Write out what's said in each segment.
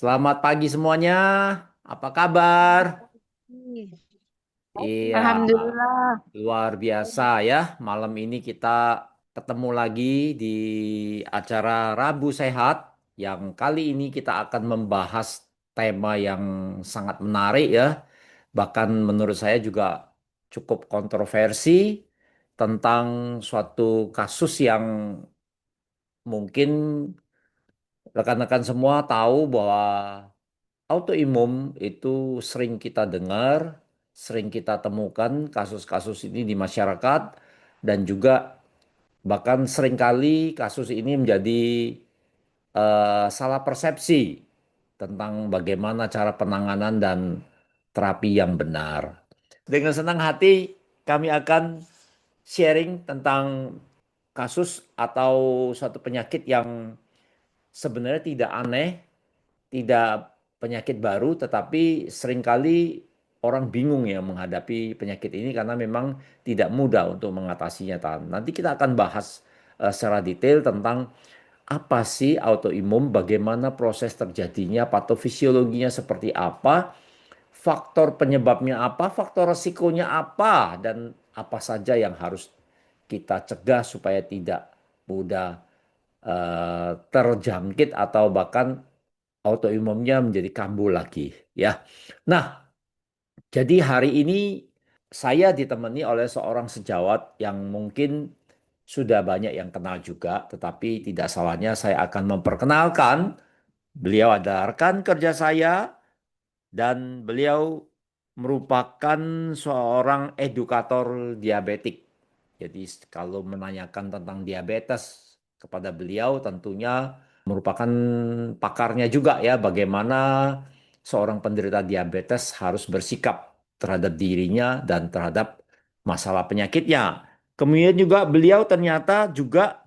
Selamat pagi semuanya. Apa kabar? Iya, Alhamdulillah. luar biasa ya. Malam ini kita ketemu lagi di acara Rabu Sehat yang kali ini kita akan membahas tema yang sangat menarik ya. Bahkan menurut saya juga cukup kontroversi tentang suatu kasus yang mungkin rekan-rekan semua tahu bahwa autoimun itu sering kita dengar, sering kita temukan kasus-kasus ini di masyarakat dan juga bahkan seringkali kasus ini menjadi salah persepsi tentang bagaimana cara penanganan dan terapi yang benar. Dengan senang hati kami akan sharing tentang kasus atau suatu penyakit yang sebenarnya tidak aneh, tidak penyakit baru, tetapi seringkali orang bingung ya menghadapi penyakit ini karena memang tidak mudah untuk mengatasinya. Nanti kita akan bahas secara detail tentang apa sih autoimun, bagaimana proses terjadinya, patofisiologinya seperti apa, faktor penyebabnya apa, faktor resikonya apa, dan apa saja yang harus kita cegah supaya tidak mudah terjangkit atau bahkan autoimunnya menjadi kambuh lagi ya. Nah, jadi hari ini saya ditemani oleh seorang sejawat yang mungkin sudah banyak yang kenal juga, tetapi tidak salahnya saya akan memperkenalkan. Beliau adalah rekan kerja saya dan beliau merupakan seorang edukator diabetik. Jadi kalau menanyakan tentang diabetes kepada beliau tentunya merupakan pakarnya juga ya bagaimana seorang penderita diabetes harus bersikap terhadap dirinya dan terhadap masalah penyakitnya. Kemudian juga beliau ternyata juga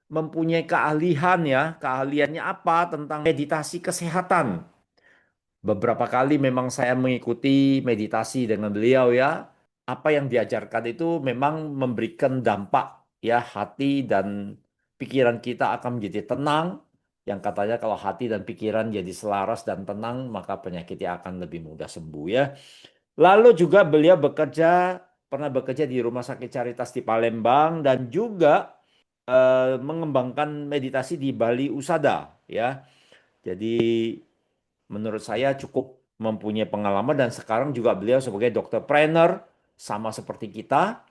mempunyai keahlian ya, keahliannya apa tentang meditasi kesehatan. Beberapa kali memang saya mengikuti meditasi dengan beliau ya. Apa yang diajarkan itu memang memberikan dampak ya hati dan pikiran kita akan menjadi tenang. Yang katanya kalau hati dan pikiran jadi selaras dan tenang, maka penyakitnya akan lebih mudah sembuh ya. Lalu juga beliau pernah bekerja di Rumah Sakit Caritas di Palembang dan juga mengembangkan meditasi di Bali Usada ya. Jadi menurut saya cukup mempunyai pengalaman dan sekarang juga beliau sebagai dokter trainer sama seperti kita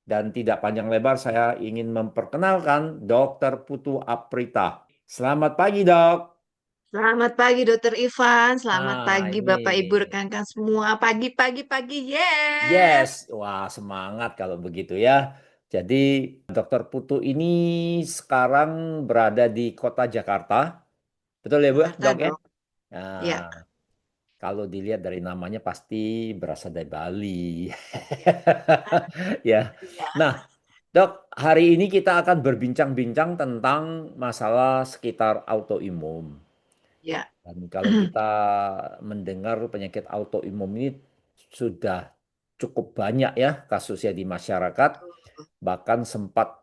dan tidak panjang lebar saya ingin memperkenalkan Dokter Putu Aprita. Selamat pagi, Dok. Selamat pagi Dokter Ivan, selamat Nah, pagi ini Bapak Ibu rekan-rekan semua. Pagi, yes, yes. wah semangat kalau begitu ya. Jadi Dokter Putu ini sekarang berada di kota Jakarta. Betul ya, Bu, Jakarta Dok ya? dok. Ya, Nah, kalau dilihat dari namanya pasti berasal dari Bali. Ya. iya, Nah, Dok, hari ini kita akan berbincang-bincang tentang masalah sekitar autoimun. ya. Dan kalau kita mendengar penyakit autoimun ini sudah cukup banyak ya kasusnya di masyarakat. Bahkan sempat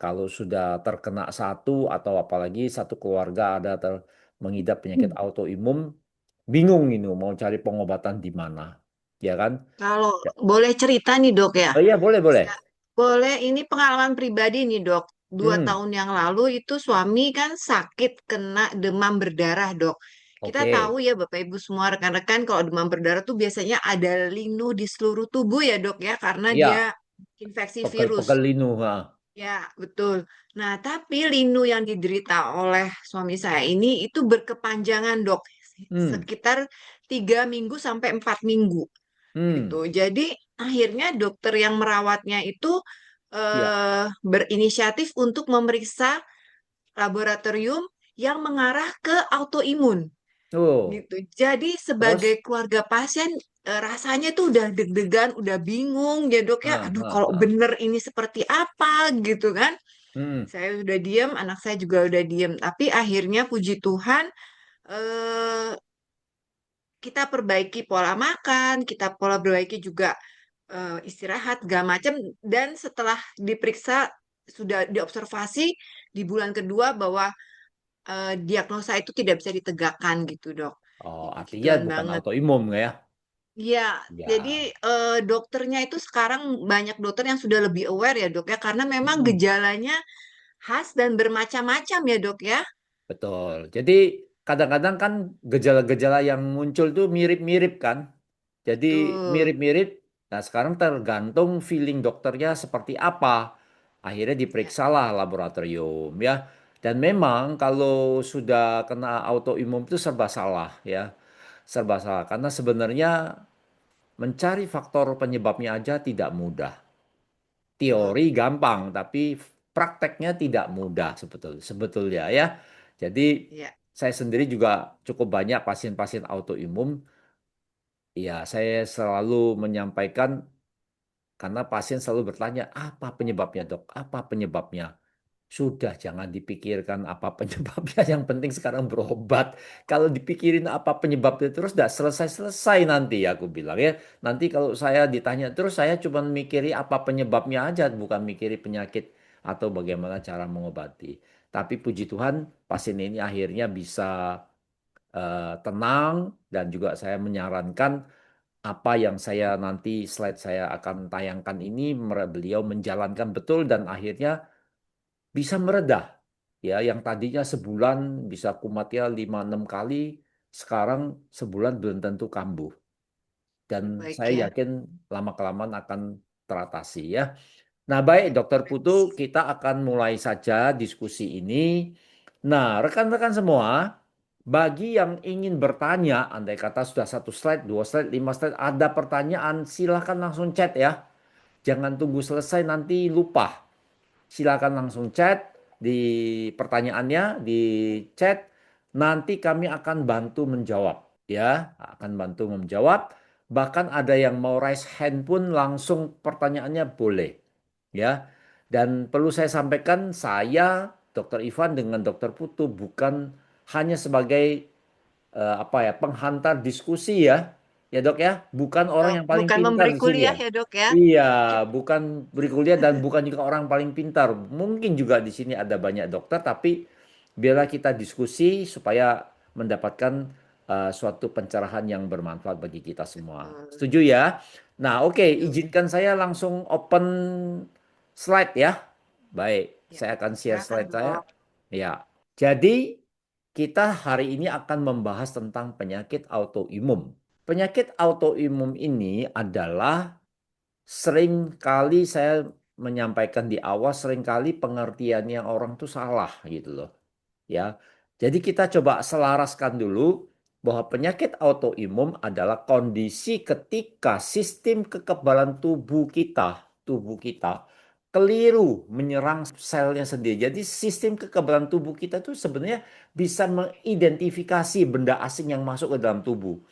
kalau sudah terkena satu atau apalagi satu keluarga ada mengidap penyakit autoimun, bingung ini mau cari pengobatan di mana, ya kan? Kalau Ya. boleh cerita nih dok ya. Oh iya boleh boleh. Boleh, ini pengalaman pribadi nih dok. Dua Hmm, tahun yang lalu itu suami kan sakit kena demam berdarah dok. Kita tahu oke. ya Bapak Ibu semua rekan-rekan kalau demam berdarah tuh biasanya ada linu di seluruh tubuh ya dok ya karena dia Iya, infeksi virus. pegel-pegel linu. Ha. Ya, betul. Nah, tapi linu yang diderita oleh suami saya ini itu berkepanjangan, dok. Hmm, Sekitar 3 minggu sampai 4 minggu gitu. hmm, Jadi akhirnya dokter yang merawatnya itu ya. berinisiatif untuk memeriksa laboratorium yang mengarah ke autoimun Oh, gitu. Jadi sebagai terus? keluarga pasien rasanya tuh udah deg-degan, udah bingung ya dok ya. Ah, Aduh, ah, kalau ah. bener ini seperti apa gitu kan? Hmm, Saya udah diem, anak saya juga udah diem. Tapi akhirnya puji Tuhan eh, kita perbaiki pola makan, kita pola perbaiki juga istirahat, segala macam. Dan setelah diperiksa sudah diobservasi di bulan kedua bahwa diagnosa itu tidak bisa ditegakkan gitu, Dok. Oh, Ya, puji artinya Tuhan bukan banget. autoimun ya? Iya, jadi Ya. dokternya itu sekarang banyak dokter yang sudah lebih aware ya, Dok ya, karena memang Mm-mm. gejalanya khas dan bermacam-macam ya, Dok ya. Betul. Jadi kadang-kadang kan gejala-gejala yang muncul tuh mirip-mirip kan. Jadi Betul. mirip-mirip. Nah, sekarang tergantung feeling dokternya seperti apa. Akhirnya Ya, diperiksalah laboratorium ya. Dan memang kalau sudah kena autoimun itu serba salah ya. Serba salah karena sebenarnya mencari faktor penyebabnya aja tidak mudah. betul. Teori gampang, tapi prakteknya tidak mudah sebetulnya ya. Jadi Ya, saya sendiri juga cukup banyak pasien-pasien autoimun. Ya, saya selalu menyampaikan karena pasien selalu bertanya, apa penyebabnya dok? Apa penyebabnya? Sudah, jangan dipikirkan apa penyebabnya. Yang penting sekarang berobat. Kalau dipikirin apa penyebabnya terus, tidak selesai-selesai nanti, aku bilang ya. Nanti kalau saya ditanya terus, saya cuma mikiri apa penyebabnya aja, bukan mikiri penyakit atau bagaimana cara mengobati. Tapi puji Tuhan, pasien ini akhirnya bisa tenang dan juga saya menyarankan apa yang saya nanti slide saya akan tayangkan ini beliau menjalankan betul dan akhirnya bisa meredah. Ya, yang tadinya sebulan bisa kumatnya 5-6 kali, sekarang sebulan belum tentu kambuh. Dan baik saya ya. yakin lama-kelamaan akan teratasi ya. Nah, baik Ya, Dokter Putu, kita akan mulai saja diskusi ini. Nah, rekan-rekan semua, bagi yang ingin bertanya, andai kata sudah 1 slide, 2 slide, 5 slide, ada pertanyaan, silahkan langsung chat ya. Jangan tunggu selesai nanti lupa. Silakan langsung chat di pertanyaannya di chat. Nanti kami akan bantu menjawab ya, akan bantu menjawab. Bahkan ada yang mau raise hand pun langsung pertanyaannya boleh ya. Dan perlu saya sampaikan saya Dokter Ivan dengan Dokter Putu bukan hanya sebagai apa ya penghantar diskusi ya ya dok ya bukan orang betul. yang paling Bukan pintar memberi di sini ya kuliah ya, Dok ya. iya Ki- bukan berkuliah dan bukan juga orang paling pintar mungkin juga di sini ada banyak dokter tapi biarlah kita diskusi supaya mendapatkan suatu pencerahan yang bermanfaat bagi kita semua Betul. setuju ya nah oke Setuju. izinkan saya langsung open slide ya baik Ya, saya akan share silakan, slide saya Dok. ya jadi kita hari ini akan membahas tentang penyakit autoimun. Penyakit autoimun ini adalah sering kali saya menyampaikan di awal, sering kali pengertiannya orang tuh salah gitu loh. Ya. Jadi kita coba selaraskan dulu bahwa penyakit autoimun adalah kondisi ketika sistem kekebalan tubuh kita keliru menyerang selnya sendiri. Jadi sistem kekebalan tubuh kita tuh sebenarnya bisa mengidentifikasi benda asing yang masuk ke dalam tubuh.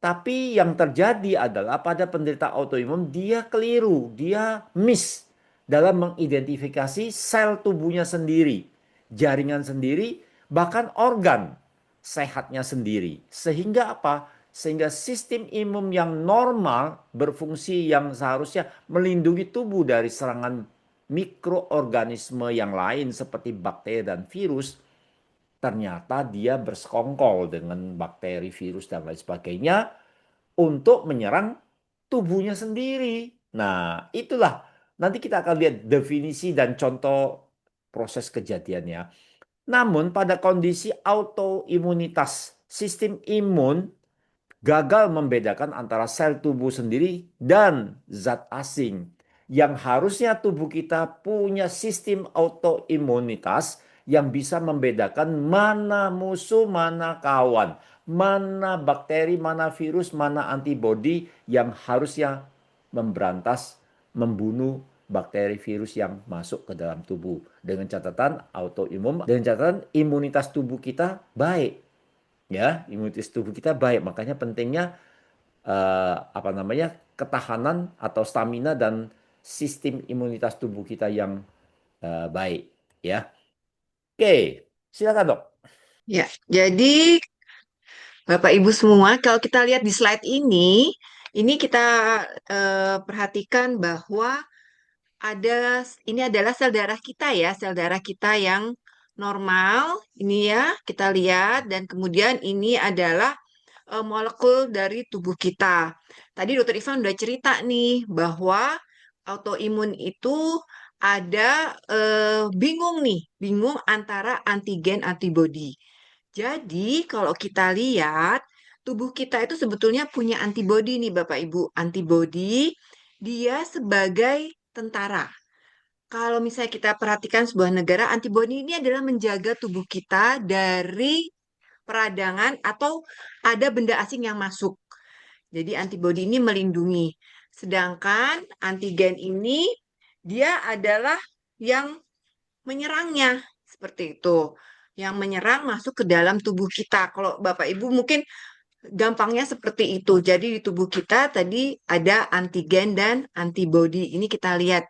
Tapi yang terjadi adalah pada penderita autoimun dia keliru, dia miss dalam mengidentifikasi sel tubuhnya sendiri, jaringan sendiri, bahkan organ sehatnya sendiri. Sehingga apa? Sehingga sistem imun yang normal berfungsi yang seharusnya melindungi tubuh dari serangan mikroorganisme yang lain seperti bakteri dan virus ternyata dia bersekongkol dengan bakteri, virus, dan lain sebagainya untuk menyerang tubuhnya sendiri. Nah, itulah nanti kita akan lihat definisi dan contoh proses kejadiannya. Namun pada kondisi autoimunitas, sistem imun gagal membedakan antara sel tubuh sendiri dan zat asing. Yang harusnya tubuh kita punya sistem autoimunitas yang bisa membedakan mana musuh, mana kawan, mana bakteri, mana virus, mana antibodi yang harusnya memberantas, membunuh bakteri virus yang masuk ke dalam tubuh. Dengan catatan autoimun, dengan catatan imunitas tubuh kita baik ya imunitas tubuh kita baik makanya pentingnya apa namanya ketahanan atau stamina dan sistem imunitas tubuh kita yang baik ya oke silakan dok. Ya, jadi Bapak Ibu semua, kalau kita lihat di slide ini kita perhatikan bahwa ini adalah sel darah kita ya, sel darah kita yang normal, ini ya kita lihat, dan kemudian ini adalah molekul dari tubuh kita. Tadi Dokter Ivan udah cerita nih bahwa autoimun itu ada bingung nih, bingung antara antigen antibodi. Jadi kalau kita lihat tubuh kita itu sebetulnya punya antibodi nih Bapak Ibu. Antibodi dia sebagai tentara. Kalau misalnya kita perhatikan sebuah negara, antibodi ini adalah menjaga tubuh kita dari peradangan atau ada benda asing yang masuk. Jadi antibodi ini melindungi. Sedangkan antigen ini dia adalah yang menyerangnya. Seperti itu. Yang menyerang masuk ke dalam tubuh kita. Kalau Bapak Ibu mungkin gampangnya seperti itu. Jadi di tubuh kita tadi ada antigen dan antibodi. Ini kita lihat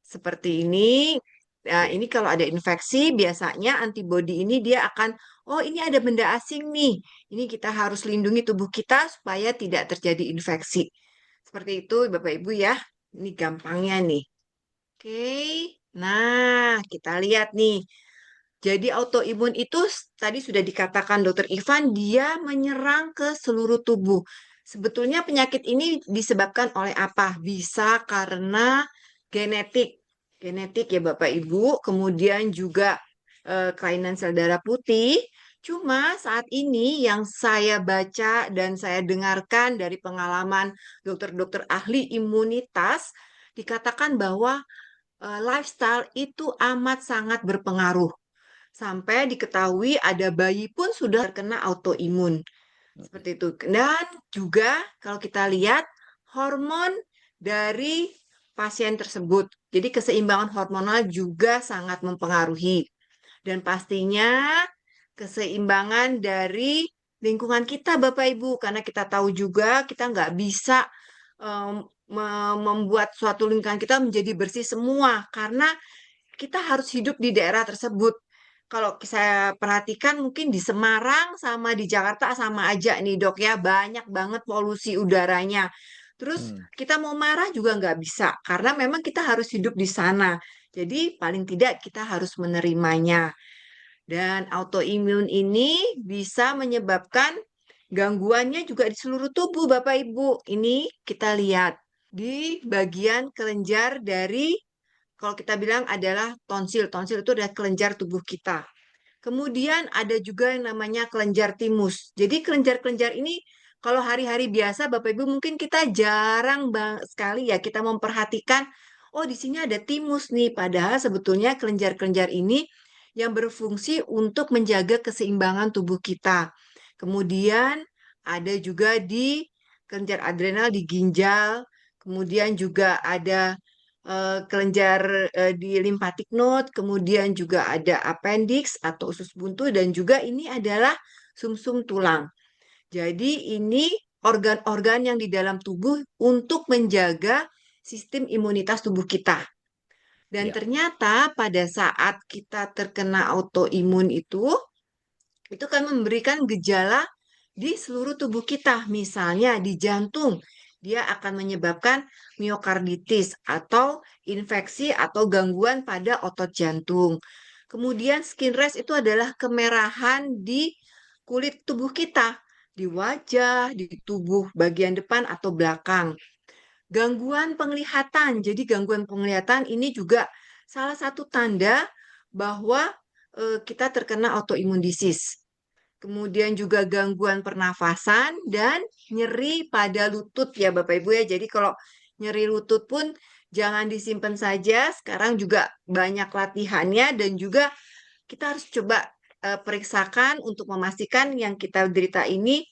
seperti ini. Nah, ini Oke. kalau ada infeksi, biasanya antibodi ini dia akan, oh ini ada benda asing nih. Ini kita harus lindungi tubuh kita supaya tidak terjadi infeksi. Seperti itu, Bapak Ibu ya. Ini gampangnya nih. Oke. Nah, kita lihat nih. Jadi autoimun itu tadi sudah dikatakan Dokter Ivan, dia menyerang ke seluruh tubuh. Sebetulnya penyakit ini disebabkan oleh apa? Bisa karena genetik. Genetik ya Bapak Ibu, kemudian juga kelainan sel darah putih. Cuma saat ini yang saya baca dan saya dengarkan dari pengalaman dokter-dokter ahli imunitas, dikatakan bahwa lifestyle itu amat sangat berpengaruh. Sampai diketahui ada bayi pun sudah terkena autoimun. Seperti itu. Dan juga kalau kita lihat hormon dari pasien tersebut. Jadi keseimbangan hormonal juga sangat mempengaruhi. Dan pastinya keseimbangan dari lingkungan kita Bapak Ibu. Karena kita tahu juga kita nggak bisa membuat suatu lingkungan kita menjadi bersih semua. Karena kita harus hidup di daerah tersebut. Kalau saya perhatikan mungkin di Semarang sama di Jakarta sama aja nih dok ya, banyak banget polusi udaranya. Terus Hmm. kita mau marah juga nggak bisa, karena memang kita harus hidup di sana. Jadi paling tidak kita harus menerimanya. Dan autoimun ini bisa menyebabkan gangguannya juga di seluruh tubuh Bapak Ibu. Ini kita lihat di bagian kelenjar dari kalau kita bilang adalah tonsil. Tonsil itu adalah kelenjar tubuh kita. Kemudian ada juga yang namanya kelenjar timus. Jadi kelenjar-kelenjar ini kalau hari-hari biasa Bapak Ibu mungkin kita jarang sekali ya kita memperhatikan oh di sini ada timus nih padahal sebetulnya kelenjar-kelenjar ini yang berfungsi untuk menjaga keseimbangan tubuh kita. Kemudian ada juga di kelenjar adrenal di ginjal, kemudian juga ada kelenjar di lymphatic node, kemudian juga ada appendix atau usus buntu, dan juga ini adalah sumsum tulang. Jadi ini organ-organ yang di dalam tubuh untuk menjaga sistem imunitas tubuh kita. Dan Ya. ternyata pada saat kita terkena autoimun itu kan memberikan gejala di seluruh tubuh kita. Misalnya di jantung, dia akan menyebabkan miokarditis atau infeksi atau gangguan pada otot jantung. Kemudian skin rash itu adalah kemerahan di kulit tubuh kita, di wajah, di tubuh bagian depan atau belakang. Gangguan penglihatan. Jadi gangguan penglihatan ini juga salah satu tanda bahwa kita terkena autoimun disease. Kemudian juga gangguan pernafasan dan nyeri pada lutut ya Bapak Ibu ya. Jadi kalau nyeri lutut pun jangan disimpan saja. Sekarang juga banyak latihannya dan juga kita harus coba periksakan untuk memastikan yang kita derita ini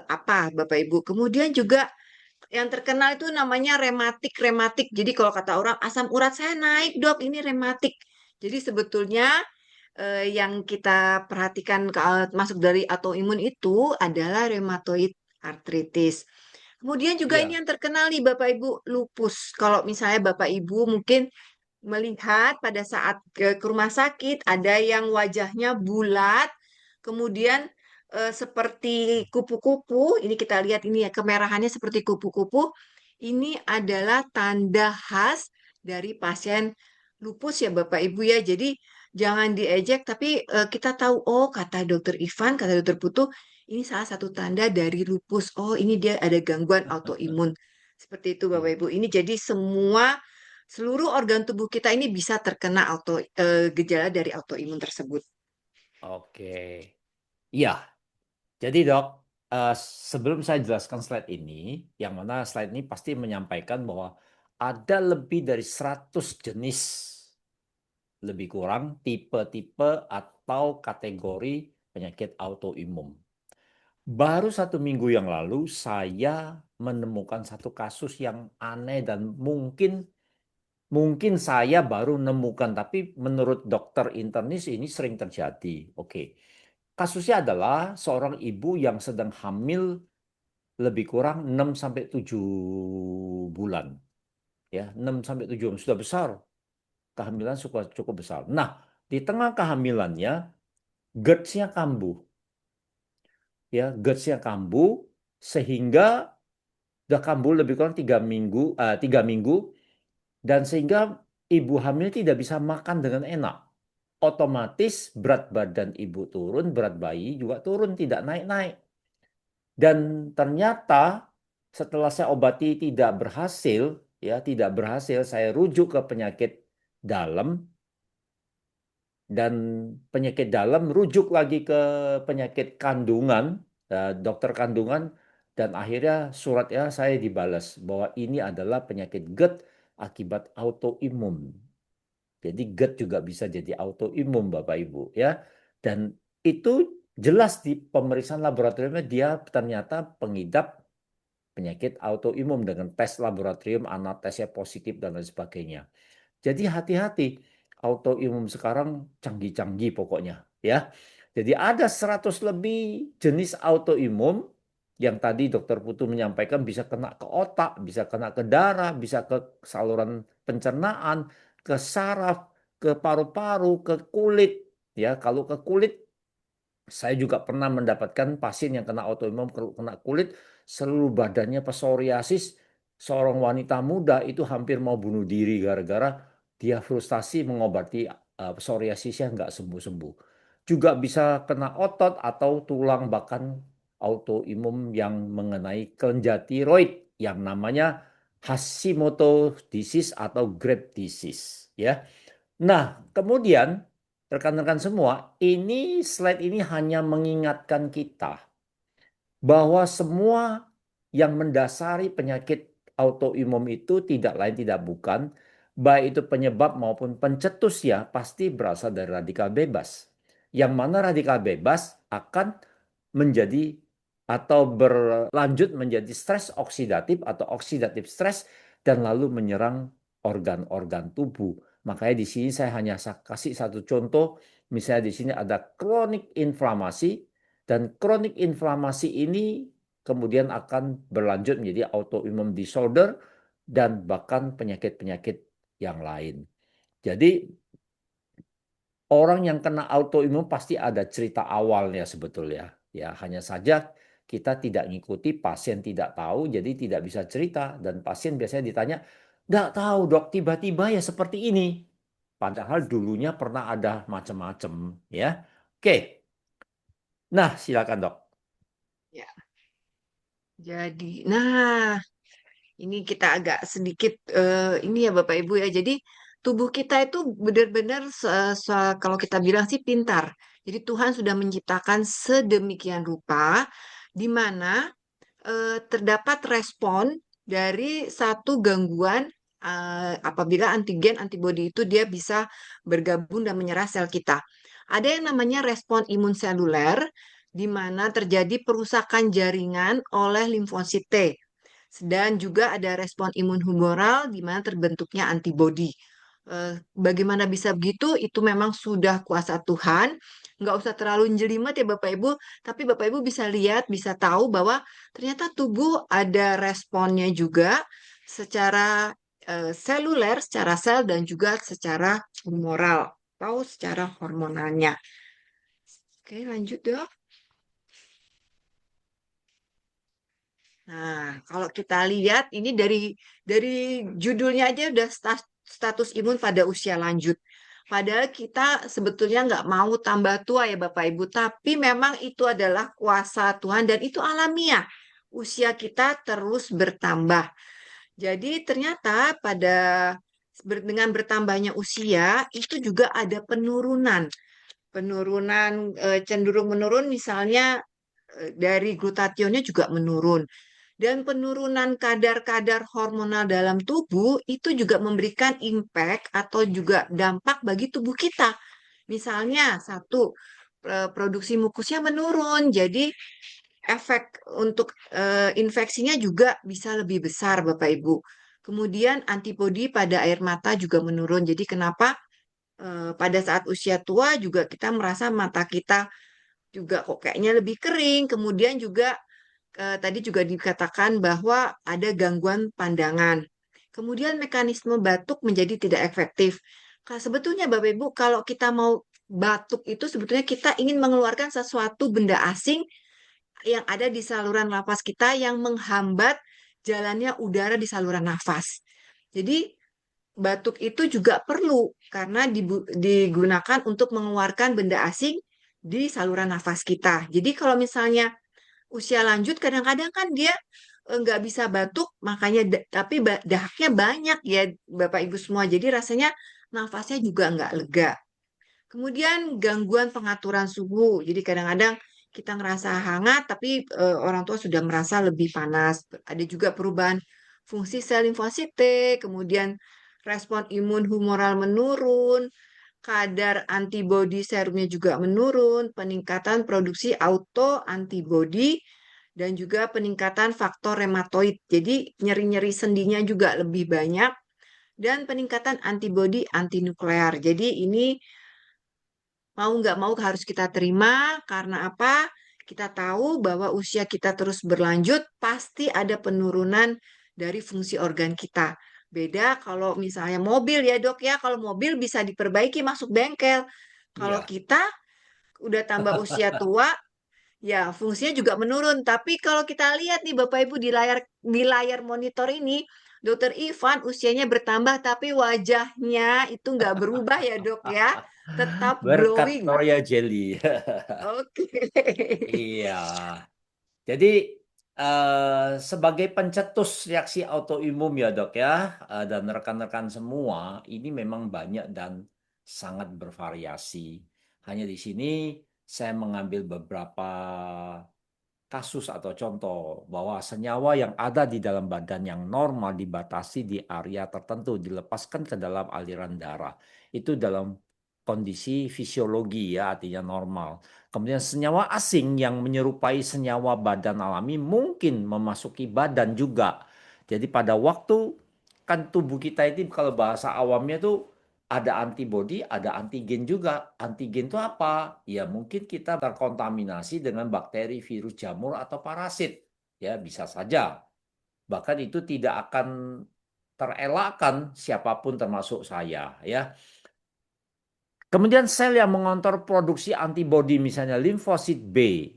apa Bapak Ibu. Kemudian juga yang terkenal itu namanya rematik rematik. Jadi kalau kata orang asam urat saya naik dok, ini rematik. Jadi sebetulnya yang kita perhatikan masuk dari autoimun itu adalah rheumatoid arthritis. Kemudian juga ini Ya. yang terkenal nih Bapak Ibu lupus. Kalau misalnya Bapak Ibu mungkin melihat pada saat ke rumah sakit ada yang wajahnya bulat, kemudian seperti kupu-kupu. Ini kita lihat ini ya kemerahannya seperti kupu-kupu. Ini adalah tanda khas dari pasien lupus ya Bapak Ibu ya. Jadi jangan diejek, tapi kita tahu, oh kata dokter Ivan, kata dokter Putu, ini salah satu tanda dari lupus. Oh ini dia ada gangguan autoimun. Seperti itu Bapak Iya. Ibu. Ini jadi seluruh organ tubuh kita ini bisa terkena gejala dari autoimun tersebut. Oke. Iya, jadi dok, eh, sebelum saya jelaskan slide ini, yang mana slide ini pasti menyampaikan bahwa ada lebih dari 100 jenis, lebih kurang tipe-tipe atau kategori penyakit autoimun. Baru 1 minggu yang lalu saya menemukan satu kasus yang aneh dan mungkin mungkin saya baru nemukan, tapi menurut dokter internis ini sering terjadi. Oke. Kasusnya adalah seorang ibu yang sedang hamil lebih kurang 6 sampai 7 bulan. Ya, 6 sampai 7 bulan sudah besar. Kehamilan cukup cukup besar. Nah, di tengah kehamilannya GERD-nya kambuh. Ya, GERD-nya kambuh sehingga sudah kambuh lebih kurang 3 minggu, 3 minggu, dan sehingga ibu hamil tidak bisa makan dengan enak. Otomatis berat badan ibu turun, berat bayi juga turun, tidak naik-naik. Dan ternyata setelah saya obati tidak berhasil, ya tidak berhasil, saya rujuk ke penyakit dalam, dan penyakit dalam rujuk lagi ke penyakit kandungan, dokter kandungan, dan akhirnya suratnya saya dibalas bahwa ini adalah penyakit GERD akibat autoimun. Jadi GERD juga bisa jadi autoimun Bapak Ibu ya. Dan itu jelas di pemeriksaan laboratoriumnya dia ternyata pengidap penyakit autoimun dengan tes laboratorium, anamnesisnya positif dan lain sebagainya. Jadi hati-hati, autoimun sekarang canggih-canggih pokoknya ya. Jadi ada 100 lebih jenis autoimun yang tadi Dokter Putu menyampaikan bisa kena ke otak, bisa kena ke darah, bisa ke saluran pencernaan, ke saraf, ke paru-paru, ke kulit. Ya, kalau ke kulit saya juga pernah mendapatkan pasien yang kena autoimun, kena kulit, seluruh badannya psoriasis. Seorang wanita muda itu hampir mau bunuh diri gara-gara dia frustasi mengobati psoriasisnya nggak sembuh-sembuh. Juga bisa kena otot atau tulang, bahkan autoimun yang mengenai kelenjar tiroid yang namanya Hashimoto disease atau Graves disease. Ya. Nah, kemudian rekan-rekan semua, ini slide ini hanya mengingatkan kita bahwa semua yang mendasari penyakit autoimun itu tidak lain tidak bukan, baik itu penyebab maupun pencetus ya, pasti berasal dari radikal bebas. Yang mana radikal bebas akan menjadi atau berlanjut menjadi stres oksidatif atau oksidatif stres dan lalu menyerang organ-organ tubuh. Makanya di sini saya hanya kasih satu contoh, misalnya di sini ada kronik inflamasi, dan kronik inflamasi ini kemudian akan berlanjut menjadi autoimmune disorder dan bahkan penyakit-penyakit yang lain. Jadi orang yang kena autoimun pasti ada cerita awalnya sebetulnya. Ya, hanya saja kita tidak ngikuti, pasien tidak tahu, jadi tidak bisa cerita. Dan pasien biasanya ditanya, nggak tahu dok, tiba-tiba ya seperti ini. Padahal dulunya pernah ada macam-macam. Ya, oke. Nah, silakan dok. Ya, jadi, nah ini kita agak sedikit ini ya Bapak Ibu ya. Jadi tubuh kita itu benar-benar kalau kita bilang sih pintar. Jadi Tuhan sudah menciptakan sedemikian rupa di mana terdapat respon dari satu gangguan apabila antigen antibodi itu dia bisa bergabung dan menyerang sel kita. Ada yang namanya respon imun seluler di mana terjadi perusakan jaringan oleh limfosit T. Dan juga ada respon imun humoral di mana terbentuknya antibodi. Bagaimana bisa begitu? Itu memang sudah kuasa Tuhan. Nggak usah terlalu jelimet ya Bapak Ibu, tapi Bapak Ibu bisa lihat, bisa tahu bahwa ternyata tubuh ada responnya juga secara seluler, secara sel, dan juga secara humoral atau secara hormonalnya. Oke, lanjut dok. Nah, kalau kita lihat ini dari judulnya aja udah status imun pada usia lanjut. Padahal kita sebetulnya nggak mau tambah tua ya Bapak Ibu, tapi memang itu adalah kuasa Tuhan dan itu alamiah. Usia kita terus bertambah. Jadi ternyata dengan bertambahnya usia itu juga ada penurunan. Penurunan cenderung menurun misalnya dari glutationnya juga menurun. Dan penurunan kadar-kadar hormonal dalam tubuh itu juga memberikan impact atau juga dampak bagi tubuh kita. Misalnya, satu, produksi mukusnya menurun, jadi efek untuk infeksinya juga bisa lebih besar, Bapak Ibu. Kemudian antibodi pada air mata juga menurun. Jadi kenapa pada saat usia tua juga kita merasa mata kita juga kok kayaknya lebih kering. Kemudian juga tadi juga dikatakan bahwa ada gangguan pandangan. Kemudian mekanisme batuk menjadi tidak efektif. Sebetulnya Bapak Ibu, kalau kita mau batuk itu sebetulnya kita ingin mengeluarkan sesuatu benda asing yang ada di saluran nafas kita yang menghambat jalannya udara di saluran nafas. Jadi batuk itu juga perlu karena digunakan untuk mengeluarkan benda asing di saluran nafas kita. Jadi kalau misalnya usia lanjut kadang-kadang kan dia nggak bisa batuk, makanya tapi dahaknya banyak ya Bapak Ibu semua. Jadi rasanya nafasnya juga nggak lega. Kemudian gangguan pengaturan suhu. Jadi kadang-kadang kita ngerasa hangat, tapi orang tua sudah merasa lebih panas. Ada juga perubahan fungsi sel limfosit T, kemudian respon imun humoral menurun, kadar antibodi serumnya juga menurun, peningkatan produksi auto antibodi, dan juga peningkatan faktor rematoid. Jadi nyeri-nyeri sendinya juga lebih banyak, dan peningkatan antibodi antinuklear. Jadi ini mau nggak mau harus kita terima karena apa? Kita tahu bahwa usia kita terus berlanjut, pasti ada penurunan dari fungsi organ kita. Beda kalau misalnya mobil ya dok ya, kalau mobil bisa diperbaiki masuk bengkel. Kalau Iya. kita udah tambah usia tua, ya fungsinya juga menurun. Tapi kalau kita lihat nih Bapak Ibu di layar monitor ini, Dokter Ivan usianya bertambah tapi wajahnya itu nggak berubah ya dok ya, tetap Berkat glowing. Royal Jelly. Oke. Iya. Jadi sebagai pencetus reaksi autoimun ya dok ya, dan rekan-rekan semua, ini memang banyak dan sangat bervariasi. Hanya di sini saya mengambil beberapa kasus atau contoh bahwa senyawa yang ada di dalam badan yang normal dibatasi di area tertentu, dilepaskan ke dalam aliran darah. Itu dalam kondisi fisiologi ya, artinya normal. Kemudian senyawa asing yang menyerupai senyawa badan alami mungkin memasuki badan juga. Jadi pada waktu kan tubuh kita itu kalau bahasa awamnya tuh ada antibodi, ada antigen juga. Antigen itu apa? Ya mungkin kita terkontaminasi dengan bakteri, virus jamur, atau parasit. Ya bisa saja. Bahkan itu tidak akan terelakkan siapapun termasuk saya. Ya. Kemudian sel yang mengontrol produksi antibodi misalnya limfosit B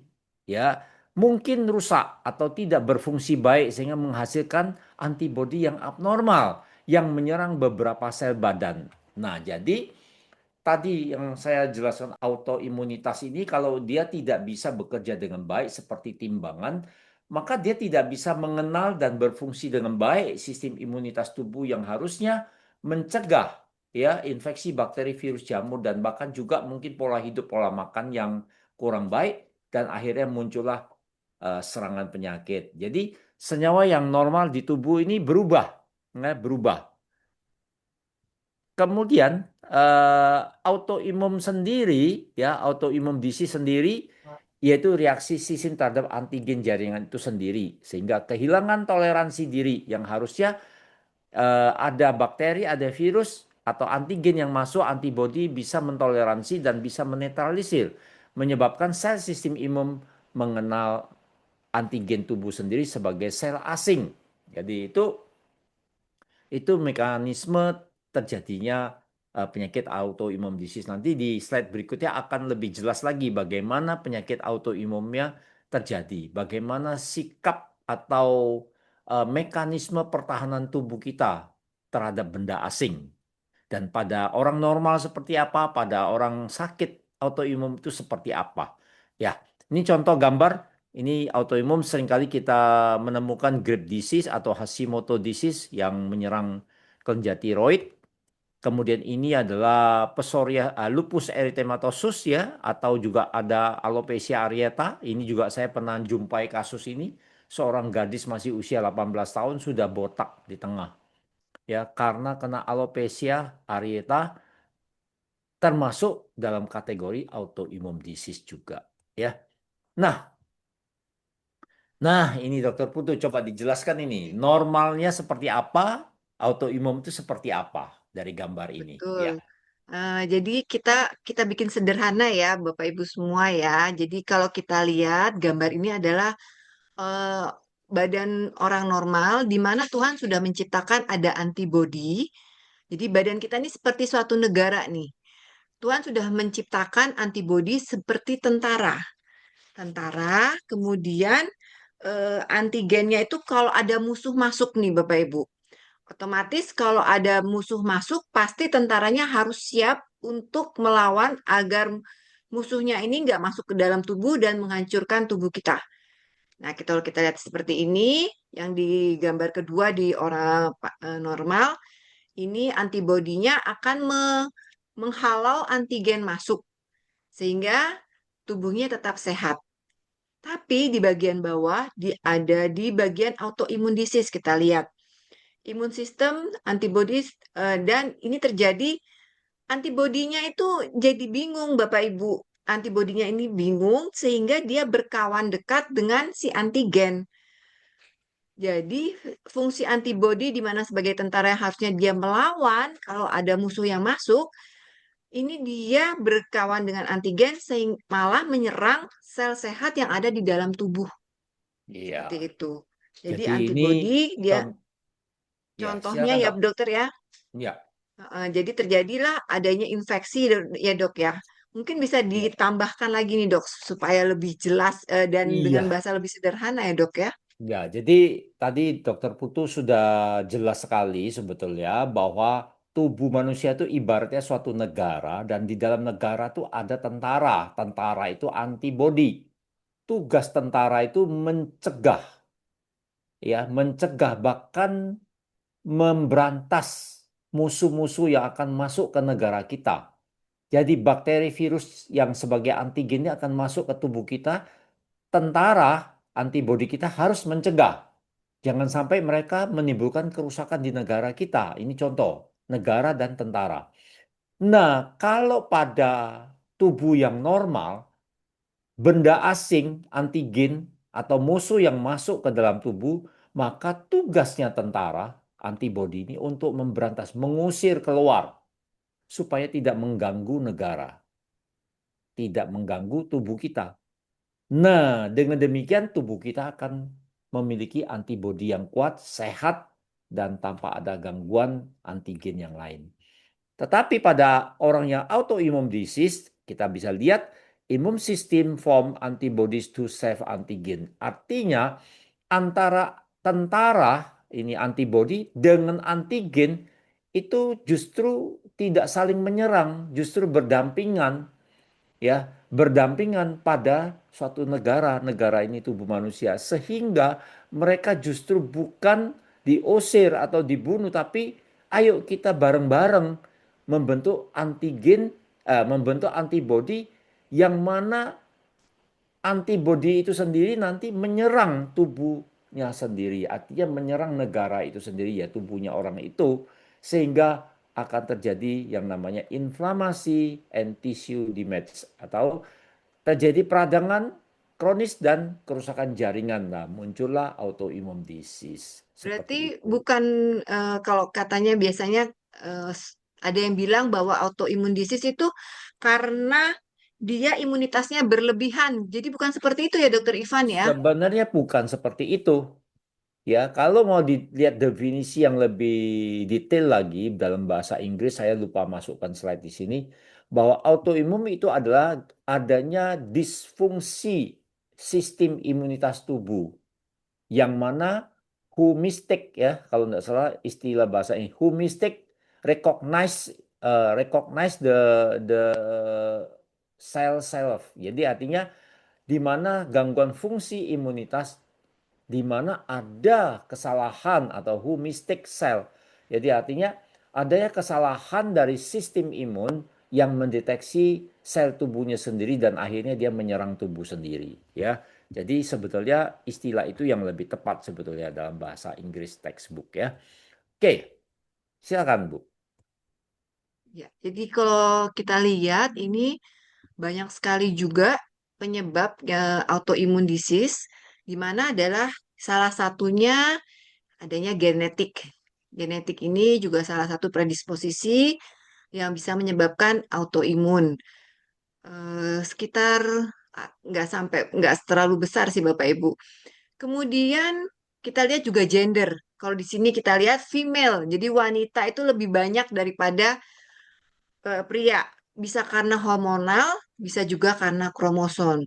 ya mungkin rusak atau tidak berfungsi baik sehingga menghasilkan antibodi yang abnormal yang menyerang beberapa sel badan. Nah, jadi tadi yang saya jelaskan autoimunitas ini kalau dia tidak bisa bekerja dengan baik seperti timbangan, maka dia tidak bisa mengenal dan berfungsi dengan baik sistem imunitas tubuh yang harusnya mencegah ya infeksi bakteri, virus, jamur dan bahkan juga mungkin pola hidup, pola makan yang kurang baik dan akhirnya muncullah serangan penyakit. Jadi senyawa yang normal di tubuh ini berubah, berubah. Kemudian autoimun sendiri ya autoimun disease sendiri yaitu reaksi sistem terhadap antigen jaringan itu sendiri sehingga kehilangan toleransi diri yang harusnya ada bakteri, ada virus atau antigen yang masuk antibodi bisa mentoleransi dan bisa menetralisir menyebabkan sel sistem imun mengenal antigen tubuh sendiri sebagai sel asing. Jadi itu mekanisme terjadinya penyakit autoimun disease. Nanti di slide berikutnya akan lebih jelas lagi bagaimana penyakit autoimunnya terjadi, bagaimana sikap atau mekanisme pertahanan tubuh kita terhadap benda asing. Dan pada orang normal seperti apa, pada orang sakit autoimun itu seperti apa. Ya, ini contoh gambar. Ini autoimun seringkali kita menemukan Graves' disease atau Hashimoto disease yang menyerang kelenjar tiroid. Kemudian ini adalah lupus erythematosus ya, atau juga ada alopecia areata. Ini juga saya pernah jumpai kasus ini. Seorang gadis masih usia 18 tahun sudah botak di tengah. Ya, karena kena alopecia areata termasuk dalam kategori autoimmune disease juga. Ya. Nah, ini Dokter Putu coba dijelaskan ini. Normalnya seperti apa? Autoimun itu seperti apa dari gambar ini? Betul. Ya. Jadi kita kita bikin sederhana ya, Bapak Ibu semua ya. Jadi kalau kita lihat gambar ini adalah eh, badan orang normal di mana Tuhan sudah menciptakan ada antibodi. Jadi badan kita ini seperti suatu negara nih. Tuhan sudah menciptakan antibodi seperti tentara. Tentara, kemudian antigennya itu kalau ada musuh masuk nih Bapak Ibu. Otomatis kalau ada musuh masuk, pasti tentaranya harus siap untuk melawan agar musuhnya ini nggak masuk ke dalam tubuh dan menghancurkan tubuh kita. Nah, kalau kita lihat seperti ini, yang di gambar kedua di orang normal, ini antibodinya akan menghalau antigen masuk, sehingga tubuhnya tetap sehat. Tapi di bagian bawah, ada di bagian autoimun disease, kita lihat imun sistem, antibodies, dan ini terjadi antibodinya itu jadi bingung, Bapak Ibu. Antibodinya ini bingung sehingga dia berkawan dekat dengan si antigen. Jadi fungsi antibodi di mana sebagai tentara yang harusnya dia melawan kalau ada musuh yang masuk, ini dia berkawan dengan antigen sehingga malah menyerang sel sehat yang ada di dalam tubuh. Seperti Iya. itu. Jadi Jadi ini antibodi dia con ya, contohnya silakan ya Dok. dokter ya. Ya. Jadi terjadilah adanya infeksi ya dok ya. Mungkin bisa Ya. ditambahkan lagi nih dok supaya lebih jelas dan dengan Iya. bahasa lebih sederhana ya dok ya. Ya, jadi tadi Dokter Putu sudah jelas sekali sebetulnya bahwa tubuh manusia itu ibaratnya suatu negara dan di dalam negara itu ada tentara. Tentara itu antibodi. Tugas tentara itu mencegah, ya, mencegah bahkan memberantas musuh-musuh yang akan masuk ke negara kita. Jadi bakteri virus yang sebagai antigennya akan masuk ke tubuh kita, tentara antibodi kita harus mencegah. Jangan sampai mereka menimbulkan kerusakan di negara kita. Ini contoh, negara dan tentara. Nah, kalau pada tubuh yang normal, benda asing, antigen, atau musuh yang masuk ke dalam tubuh, maka tugasnya tentara antibodi ini untuk memberantas, mengusir keluar, supaya tidak mengganggu negara, tidak mengganggu tubuh kita. Nah, dengan demikian tubuh kita akan memiliki antibodi yang kuat, sehat, dan tanpa ada gangguan antigen yang lain. Tetapi pada orang yang autoimmune disease, kita bisa lihat immune system form antibodies to self antigen. Artinya antara tentara ini antibodi dengan antigen itu justru tidak saling menyerang, justru berdampingan, ya, berdampingan pada suatu negara. Negara ini tubuh manusia sehingga mereka justru bukan diusir atau dibunuh, tapi ayo kita bareng-bareng membentuk antigen, membentuk antibodi yang mana antibodi itu sendiri nanti menyerang tubuhnya sendiri, artinya menyerang negara itu sendiri, ya tubuhnya orang itu, sehingga akan terjadi yang namanya inflamasi and tissue damage atau terjadi peradangan kronis dan kerusakan jaringan. Nah, muncullah autoimmune disease Berarti seperti itu. bukan kalau katanya biasanya eh, s- ada yang bilang bahwa autoimun disease itu karena dia imunitasnya berlebihan. Jadi bukan seperti itu ya dokter Ivan ya. Sebenarnya bukan seperti itu. Ya, kalau mau dilihat definisi yang lebih detail lagi dalam bahasa Inggris, saya lupa masukkan slide di sini, bahwa autoimun itu adalah adanya disfungsi sistem imunitas tubuh, yang mana homistik, ya, kalau tidak salah istilah bahasa ini, homistik recognize recognize the cell self. Jadi artinya di mana gangguan fungsi imunitas, di mana ada kesalahan atau who mistake cell. Jadi artinya adanya kesalahan dari sistem imun yang mendeteksi sel tubuhnya sendiri dan akhirnya dia menyerang tubuh sendiri, ya. Jadi sebetulnya istilah itu yang lebih tepat sebetulnya dalam bahasa Inggris textbook, ya. Oke, silakan Bu. Ya, jadi kalau kita lihat ini banyak sekali juga penyebab autoimmune disease, di mana adalah salah satunya adanya genetik. Genetik ini juga salah satu predisposisi yang bisa menyebabkan autoimun. Sekitar nggak terlalu besar sih Bapak Ibu. Kemudian kita lihat juga gender. Kalau di sini kita lihat female, jadi wanita itu lebih banyak daripada pria. Bisa karena hormonal, bisa juga karena kromosom.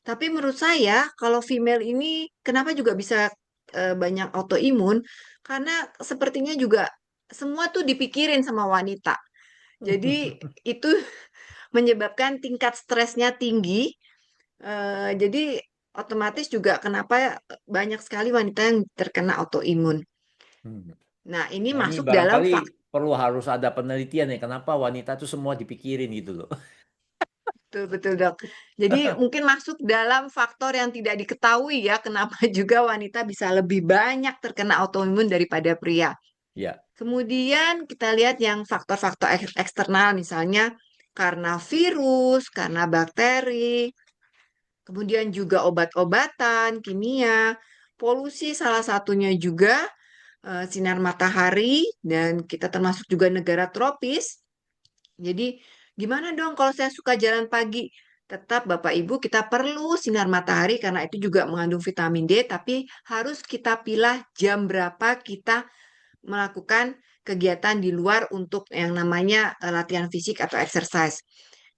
Tapi menurut saya, kalau female ini kenapa juga bisa banyak autoimun? Karena sepertinya juga semua tuh dipikirin sama wanita. Jadi itu menyebabkan tingkat stresnya tinggi. Jadi otomatis juga kenapa banyak sekali wanita yang terkena autoimun. Hmm. Nah, ini Nah, ini masuk dalam barangkali faktor. perlu harus ada penelitian ya, kenapa wanita itu semua dipikirin gitu loh. Betul, betul, Dok. Jadi mungkin masuk dalam faktor yang tidak diketahui ya, kenapa juga wanita bisa lebih banyak terkena autoimun daripada pria. Ya. Kemudian kita lihat yang faktor-faktor eksternal, misalnya karena virus, karena bakteri, kemudian juga obat-obatan, kimia, polusi salah satunya juga sinar matahari, dan kita termasuk juga negara tropis. Jadi, gimana dong kalau saya suka jalan pagi? Tetap Bapak Ibu kita perlu sinar matahari karena itu juga mengandung vitamin D, tapi harus kita pilah jam berapa kita melakukan kegiatan di luar untuk yang namanya latihan fisik atau exercise.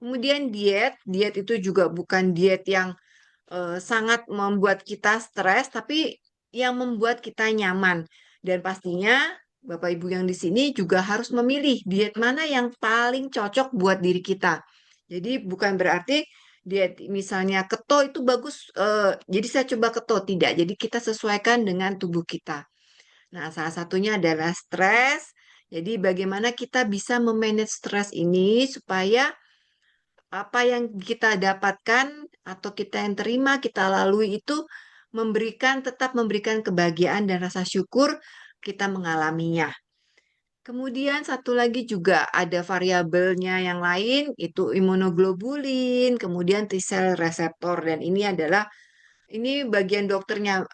Kemudian diet, diet itu juga bukan diet yang sangat membuat kita stres, tapi yang membuat kita nyaman. Dan pastinya Bapak Ibu yang di sini juga harus memilih diet mana yang paling cocok buat diri kita. Jadi bukan berarti diet misalnya keto itu bagus, jadi saya coba keto, tidak. Jadi kita sesuaikan dengan tubuh kita. Nah, salah satunya adalah stres. Jadi bagaimana kita bisa memanage stres ini supaya apa yang kita dapatkan atau kita yang terima, kita lalui itu tetap memberikan kebahagiaan dan rasa syukur kita mengalaminya. Kemudian satu lagi juga ada variabelnya yang lain, itu imunoglobulin, kemudian T cell reseptor, dan ini bagian dokternya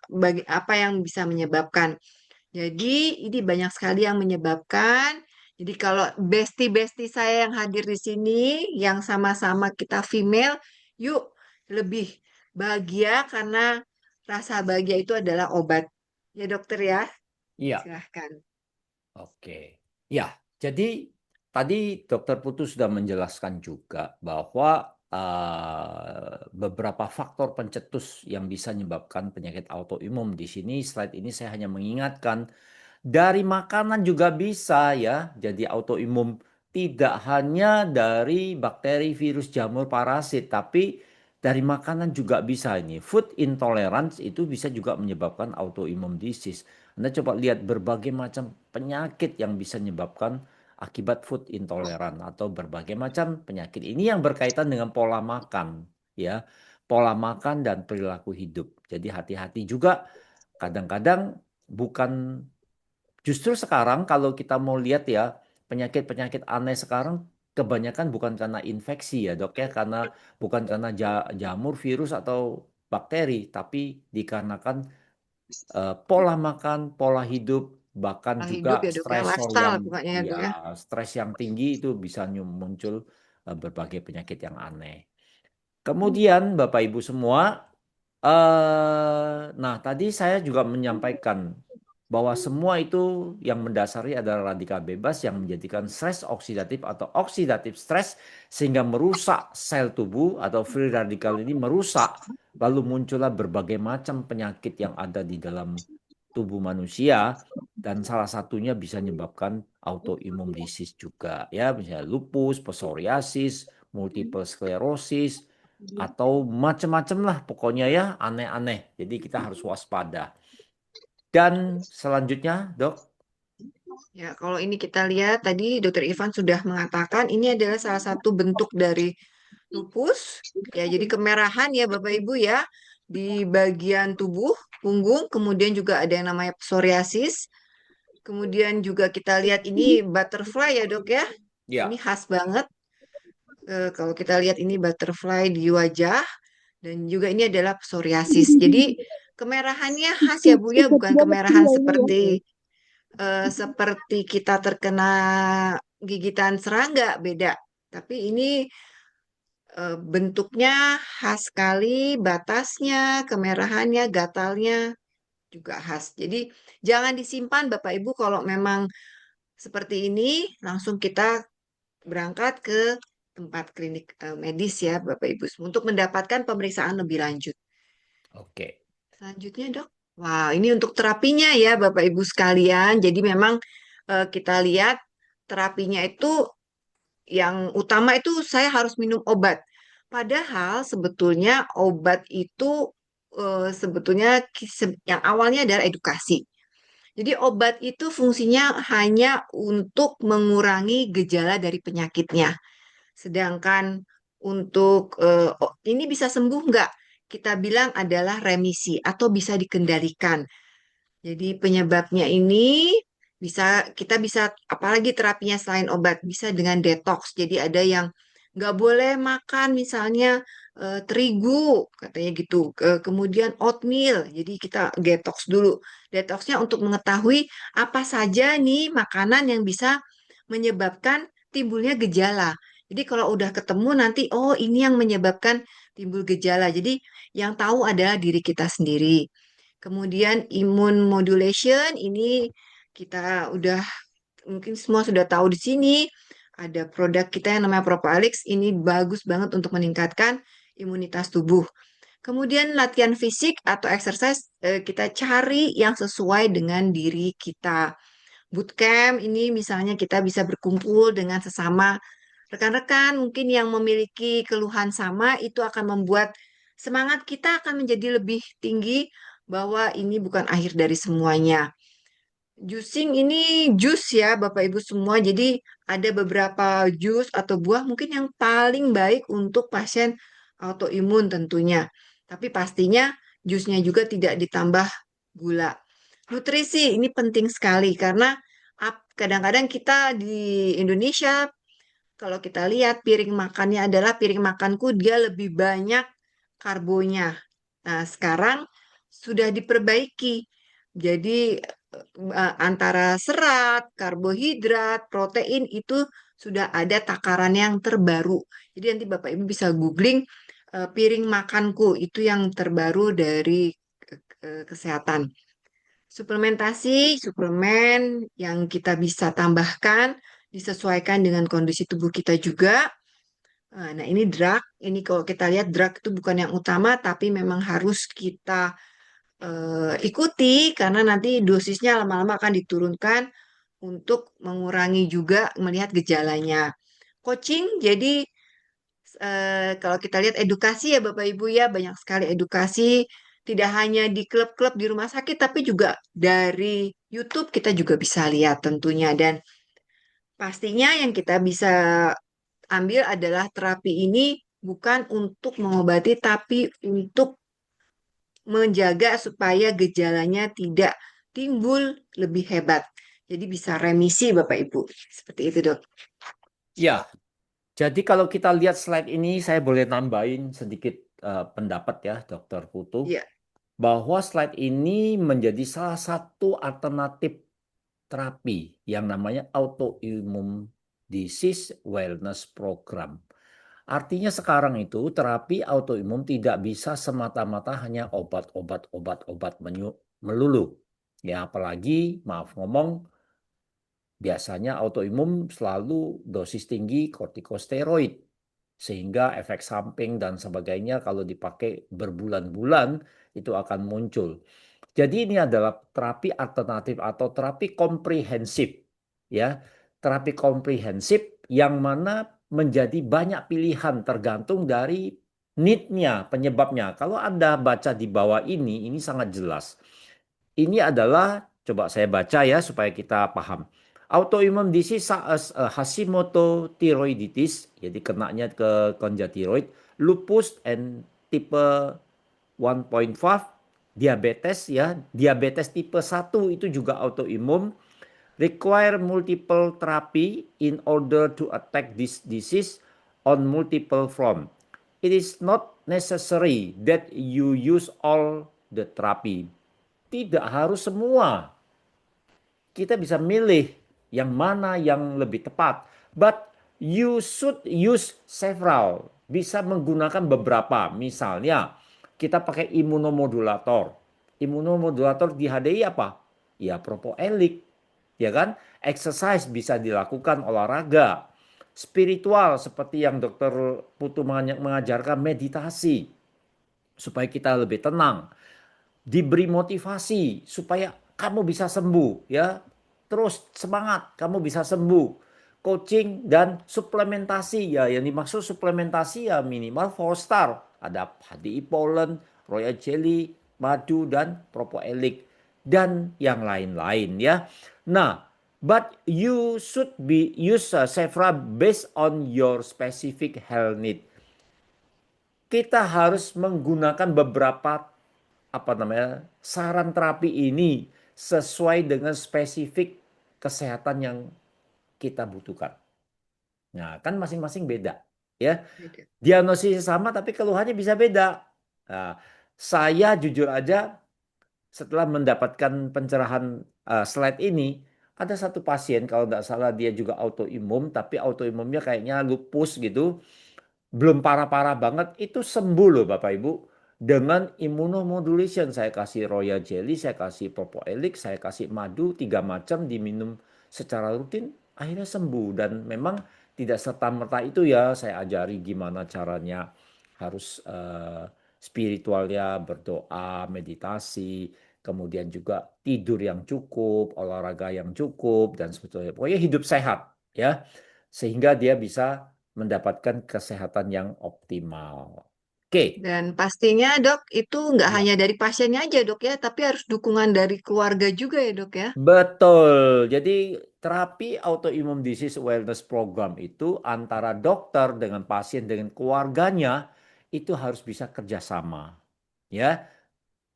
apa yang bisa menyebabkan. Jadi ini banyak sekali yang menyebabkan. Jadi kalau bestie-bestie saya yang hadir di sini, yang sama-sama kita female, yuk lebih bahagia karena rasa bahagia itu adalah obat. Ya dokter ya, Iya. silahkan. Oke. Ya, jadi tadi Dokter Putu sudah menjelaskan juga bahwa beberapa faktor pencetus yang bisa menyebabkan penyakit autoimun. Di sini slide ini saya hanya mengingatkan dari makanan juga bisa ya jadi autoimun. Tidak hanya dari bakteri, virus, jamur, parasit, tapi dari makanan juga bisa ini. Food intolerance itu bisa juga menyebabkan autoimmune disease. Anda coba lihat berbagai macam penyakit yang bisa menyebabkan akibat food intolerance atau berbagai macam penyakit. Ini yang berkaitan dengan pola makan, ya. Pola makan dan perilaku hidup. Jadi hati-hati juga kadang-kadang bukan. Justru sekarang kalau kita mau lihat ya, penyakit-penyakit aneh sekarang kebanyakan bukan karena infeksi ya dok ya, karena bukan karena jamur, virus atau bakteri, tapi dikarenakan pola makan, pola hidup, bahkan Pola hidup juga ya dok ya, stresor lifestyle yang pokoknya ya ya dok ya. stres yang tinggi itu bisa muncul berbagai penyakit yang aneh. Hmm. Kemudian Bapak Ibu semua, nah tadi saya juga menyampaikan bahwa semua itu yang mendasari adalah radikal bebas yang menjadikan stres oksidatif atau oksidatif stres sehingga merusak sel tubuh atau free radikal ini merusak lalu muncullah berbagai macam penyakit yang ada di dalam tubuh manusia dan salah satunya bisa menyebabkan autoimmune disease juga ya, misalnya lupus, psoriasis, multiple sclerosis, atau macam-macam lah pokoknya ya aneh-aneh. Jadi kita harus waspada. Dan selanjutnya, Dok. Ya, kalau ini kita lihat tadi Dokter Ivan sudah mengatakan ini adalah salah satu bentuk dari lupus. Ya, jadi kemerahan ya Bapak Ibu ya di bagian tubuh, punggung, kemudian juga ada yang namanya psoriasis. Kemudian juga kita lihat ini butterfly ya Dok ya. Ini Ya, khas banget. Kalau kita lihat ini butterfly di wajah dan juga ini adalah psoriasis. Jadi kemerahannya khas ya Bu ya, bukan kemerahan seperti kita terkena gigitan serangga, beda. Tapi ini bentuknya khas sekali, batasnya, kemerahannya, gatalnya juga khas. Jadi jangan disimpan Bapak Ibu kalau memang seperti ini, langsung kita berangkat ke tempat klinik medis ya Bapak Ibu untuk mendapatkan pemeriksaan lebih lanjut. oke. Selanjutnya dok, wah ini untuk terapinya ya Bapak Ibu sekalian. Jadi memang kita lihat terapinya itu yang utama itu saya harus minum obat. Padahal sebetulnya obat itu sebetulnya yang awalnya adalah edukasi. Jadi obat itu fungsinya hanya untuk mengurangi gejala dari penyakitnya. Sedangkan untuk ini bisa sembuh nggak? Kita bilang adalah remisi atau bisa dikendalikan. Jadi penyebabnya ini kita bisa apalagi terapinya selain obat bisa dengan detox. Jadi ada yang nggak boleh makan misalnya terigu katanya gitu. Kemudian oatmeal. Jadi kita detox dulu. Detoxnya untuk mengetahui apa saja nih makanan yang bisa menyebabkan timbulnya gejala. Jadi kalau udah ketemu nanti oh ini yang menyebabkan timbul gejala. Jadi yang tahu adalah diri kita sendiri. Kemudian immune modulation ini kita udah mungkin semua sudah tahu di sini ada produk kita yang namanya Propalix ini bagus banget untuk meningkatkan imunitas tubuh. Kemudian latihan fisik atau exercise kita cari yang sesuai dengan diri kita. Bootcamp ini misalnya kita bisa berkumpul dengan sesama rekan-rekan mungkin yang memiliki keluhan sama itu akan membuat semangat kita akan menjadi lebih tinggi bahwa ini bukan akhir dari semuanya. Juicing ini jus ya Bapak Ibu semua. Jadi ada beberapa jus atau buah mungkin yang paling baik untuk pasien autoimun tentunya. Tapi pastinya jusnya juga tidak ditambah gula. Nutrisi ini penting sekali karena kadang-kadang kita di Indonesia kalau kita lihat piring makannya adalah piring makanku dia lebih banyak karbonya. Nah, sekarang sudah diperbaiki. Jadi antara serat, karbohidrat, protein itu sudah ada takaran yang terbaru. Jadi nanti Bapak Ibu bisa googling piring makanku itu yang terbaru dari kesehatan. Suplementasi, suplemen yang kita bisa tambahkan disesuaikan dengan kondisi tubuh kita juga. Nah, ini drug. Ini kalau kita lihat drug itu bukan yang utama, tapi memang harus kita ikuti karena nanti dosisnya lama-lama akan diturunkan untuk mengurangi juga melihat gejalanya. Coaching, jadi kalau kita lihat edukasi ya Bapak Ibu ya, banyak sekali edukasi. Tidak hanya di klub-klub di rumah sakit, tapi juga dari YouTube kita juga bisa lihat tentunya. Dan pastinya yang kita bisa ambil adalah terapi ini bukan untuk mengobati, tapi untuk menjaga supaya gejalanya tidak timbul lebih hebat. Jadi bisa remisi Bapak Ibu. Seperti itu, Dok. Ya, jadi kalau kita lihat slide ini, saya boleh nambahin sedikit pendapat ya, Dokter Putu, Iya. bahwa slide ini menjadi salah satu alternatif terapi yang namanya Autoimmune Disease Wellness Program. Artinya sekarang itu terapi autoimun tidak bisa semata-mata hanya obat-obat melulu. Ya, apalagi maaf ngomong, biasanya autoimun selalu dosis tinggi kortikosteroid. Sehingga efek samping dan sebagainya kalau dipakai berbulan-bulan itu akan muncul. Jadi ini adalah terapi alternatif atau terapi komprehensif, ya. Terapi komprehensif yang mana menjadi banyak pilihan tergantung dari need-nya, penyebabnya. Kalau Anda baca di bawah ini sangat jelas. Ini adalah, coba saya baca ya supaya kita paham. Autoimmune disease Hashimoto thyroiditis, jadi kenanya ke kelenjar tiroid, lupus and type 1.5, diabetes ya, diabetes tipe 1 itu juga autoimun, require multiple therapy in order to attack this disease on multiple front. It is not necessary that you use all the therapy. Tidak harus semua. Kita bisa milih yang mana yang lebih tepat. But you should use several. Bisa menggunakan beberapa. Misalnya, kita pakai imunomodulator. Imunomodulator di HDI apa? Ya, propoelik. Ya kan? Exercise bisa dilakukan olahraga. Spiritual seperti yang Dokter Putu mengajarkan meditasi supaya kita lebih tenang, diberi motivasi supaya kamu bisa sembuh ya. Terus semangat, kamu bisa sembuh. Coaching dan suplementasi ya, yang dimaksud suplementasi ya minimal 4 star. Ada HDI pollen, royal jelly, madu dan propoelik dan yang lain-lain ya. Nah, but you should be use several based on your specific health need. Kita harus menggunakan beberapa apa namanya saran terapi ini sesuai dengan spesifik kesehatan yang kita butuhkan. Nah, kan masing-masing beda, ya. Beda. Diagnosis sama tapi keluhannya bisa beda. Nah, saya jujur aja setelah mendapatkan pencerahan slide ini, ada satu pasien kalau nggak salah dia juga autoimun, tapi autoimunnya kayaknya lupus gitu, belum parah-parah banget, itu sembuh loh Bapak Ibu. Dengan immunomodulation, saya kasih royal jelly, saya kasih propoelik, saya kasih madu, 3 macam diminum secara rutin, akhirnya sembuh. Dan memang tidak serta-merta itu ya, saya ajari gimana caranya harus spiritualnya, berdoa, meditasi, kemudian juga tidur yang cukup, olahraga yang cukup, dan sebetulnya pokoknya hidup sehat ya, sehingga dia bisa mendapatkan kesehatan yang optimal. Oke, Dan pastinya dok, itu nggak ya. hanya dari pasiennya aja dok ya, tapi harus dukungan dari keluarga juga ya dok ya. Betul. Jadi terapi autoimmune disease wellness program itu antara dokter dengan pasien dengan keluarganya itu harus bisa kerjasama. Ya,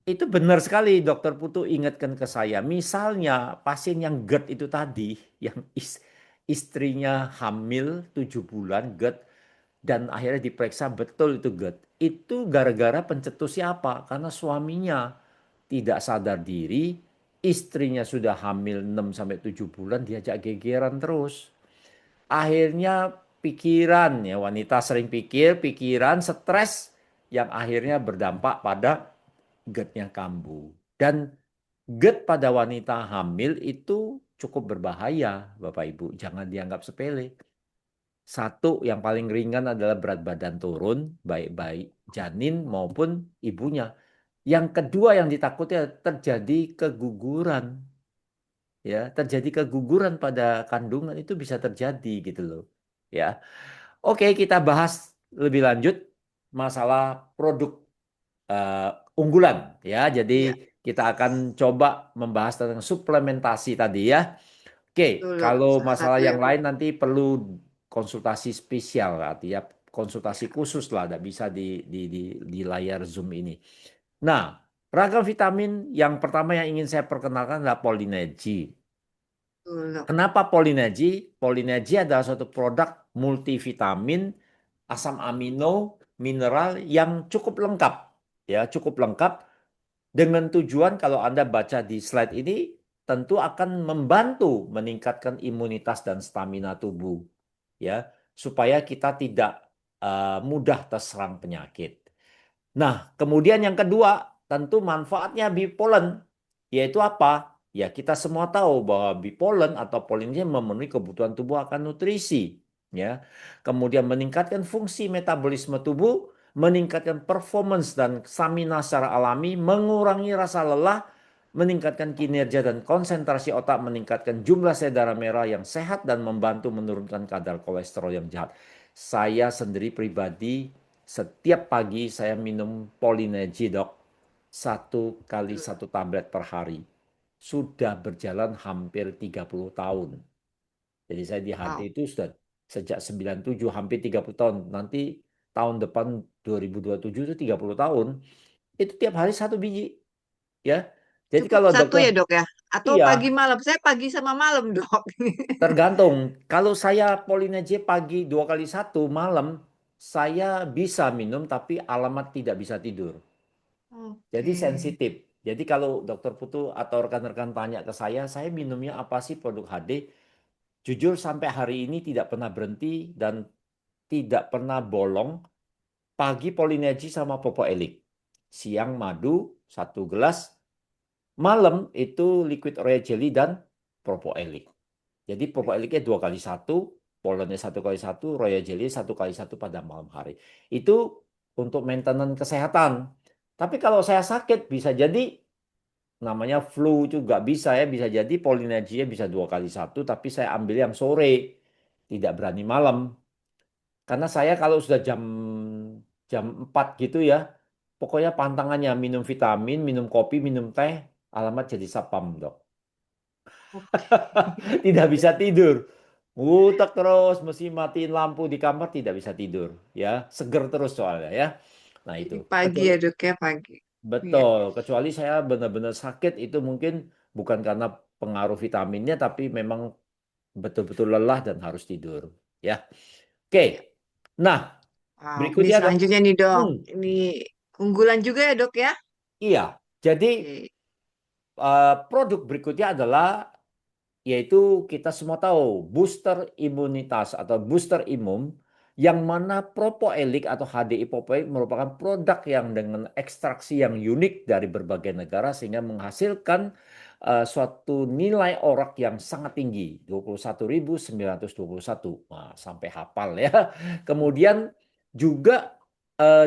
itu benar sekali Dokter Putu ingatkan ke saya. Misalnya pasien yang GERD itu tadi, yang istrinya hamil 7 bulan GERD, dan akhirnya diperiksa betul itu GERD. Itu gara-gara pencetusnya apa? Karena suaminya tidak sadar diri, istrinya sudah hamil 6 sampai 7 bulan diajak gegeran terus. Akhirnya pikiran ya, wanita sering pikiran stres yang akhirnya berdampak pada GERD-nya kambuh. Dan GERD pada wanita hamil itu cukup berbahaya, Bapak Ibu. Jangan dianggap sepele. Satu, yang paling ringan adalah berat badan turun, baik baik janin maupun ibunya. Yang kedua yang ditakuti terjadi keguguran. Ya, terjadi keguguran pada kandungan itu bisa terjadi gitu loh. Ya. Oke, kita bahas lebih lanjut masalah produk eh, unggulan ya. Jadi Iya, kita akan coba membahas tentang suplementasi tadi ya. Oke, betul dok. kalau Salah masalah satu ya yang dok. lain nanti perlu konsultasi spesial, artinya konsultasi Ya, khusus lah, tidak bisa di layar Zoom ini. Nah, ragam vitamin yang pertama yang ingin saya perkenalkan adalah Polinergy. betul dok. Kenapa Polinergy? Polinergy adalah suatu produk multivitamin, asam amino, mineral yang cukup lengkap. Ya, cukup lengkap dengan tujuan kalau Anda baca di slide ini tentu akan membantu meningkatkan imunitas dan stamina tubuh ya, supaya kita tidak mudah terserang penyakit. Nah, kemudian yang kedua, tentu manfaatnya bipolen, yaitu apa? Ya, kita semua tahu bahwa bipolen atau polinnya memenuhi kebutuhan tubuh akan nutrisi, ya. Kemudian meningkatkan fungsi metabolisme tubuh, meningkatkan performance dan stamina secara alami, mengurangi rasa lelah, meningkatkan kinerja dan konsentrasi otak, meningkatkan jumlah sel darah merah yang sehat dan membantu menurunkan kadar kolesterol yang jahat. Saya sendiri pribadi setiap pagi saya minum Polineji, Dok. Satu kali Aduh. satu tablet per hari. Sudah berjalan hampir 30 tahun. Jadi saya di HD Wow, itu sudah sejak 97 hampir 30 tahun. Nanti tahun depan 2027 itu 30 tahun. Itu tiap hari satu biji, ya. Jadi cukup kalau satu ya dokter, dok ya? Atau pagi iya, malam? Saya pagi sama malam dok. tergantung. Kalau saya Polineji pagi 2 kali 1 malam, saya bisa minum tapi alamat tidak bisa tidur. Jadi Oke. sensitif. Jadi kalau dokter Putu atau rekan-rekan tanya ke saya minumnya apa sih produk HD? Jujur sampai hari ini tidak pernah berhenti dan tidak pernah bolong. Pagi Polineji sama Popo Elik. Siang madu 1 gelas. Malam itu liquid royal jelly dan Popo Elik. Jadi Popo Eliknya 2 kali 1, Polonnya 1 kali 1, royal jelly 1 kali 1 pada malam hari. Itu untuk maintenance kesehatan. Tapi kalau saya sakit bisa jadi namanya flu juga bisa ya, bisa jadi Polinesia bisa 2 kali 1, tapi saya ambil yang sore, tidak berani malam. Karena saya kalau sudah jam jam 4 gitu ya, pokoknya pantangannya minum vitamin, minum kopi, minum teh, alamat jadi sapam, Dok. Oke. Tidak bisa tidur. Ngutak terus, mesti matiin lampu di kamar, tidak bisa tidur. Ya, seger terus soalnya ya. Nah itu. Jadi pagi Kecuali ya dok ya pagi. Iya. betul, kecuali saya benar-benar sakit itu mungkin bukan karena pengaruh vitaminnya, tapi memang betul-betul lelah dan harus tidur. Ya, oke. Iya. Nah, Wow. Ini berikutnya dok. selanjutnya nih dok. Hmm, Ini unggulan juga ya dok ya? iya. Jadi Oke. produk berikutnya adalah yaitu kita semua tahu booster imunitas atau booster imun yang mana Propoelik atau HDI Propoelik merupakan produk yang dengan ekstraksi yang unik dari berbagai negara sehingga menghasilkan suatu nilai orak yang sangat tinggi 21.921. Nah, sampai hafal ya. Kemudian juga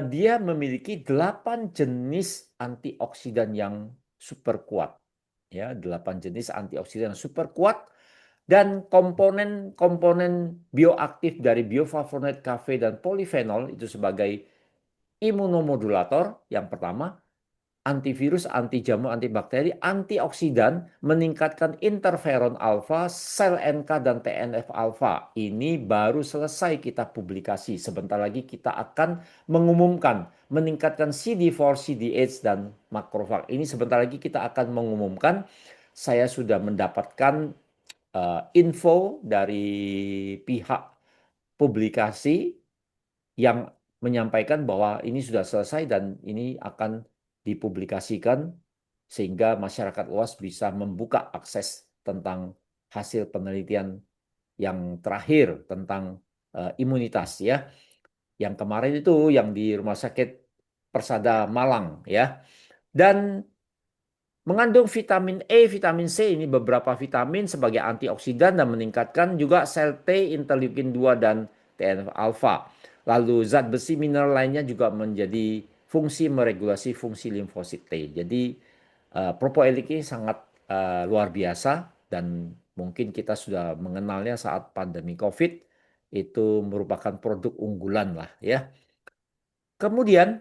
dia memiliki 8 jenis antioksidan yang super kuat, ya 8 jenis antioksidan yang super kuat dan komponen-komponen bioaktif dari bioflavonoid, kafein dan polifenol itu sebagai imunomodulator yang pertama, antivirus, anti jamur, antibakteri, antioksidan, meningkatkan interferon alfa, sel NK dan TNF alfa. Ini baru selesai kita publikasi. Sebentar lagi kita akan mengumumkan meningkatkan CD4, CD8 dan makrofag. Ini sebentar lagi kita akan mengumumkan. Saya sudah mendapatkan info dari pihak publikasi yang menyampaikan bahwa ini sudah selesai dan ini akan dipublikasikan sehingga masyarakat luas bisa membuka akses tentang hasil penelitian yang terakhir tentang imunitas ya. Yang kemarin itu yang di Rumah Sakit Persada Ya. Malang ya. Dan mengandung vitamin E, vitamin C ini beberapa vitamin sebagai antioksidan dan meningkatkan juga sel T, interleukin 2 dan TNF alfa. Lalu zat besi mineral lainnya juga menjadi fungsi meregulasi fungsi limfosit T. Jadi propoilik ini sangat luar biasa dan mungkin kita sudah mengenalnya saat pandemi COVID itu merupakan produk unggulan lah ya. Kemudian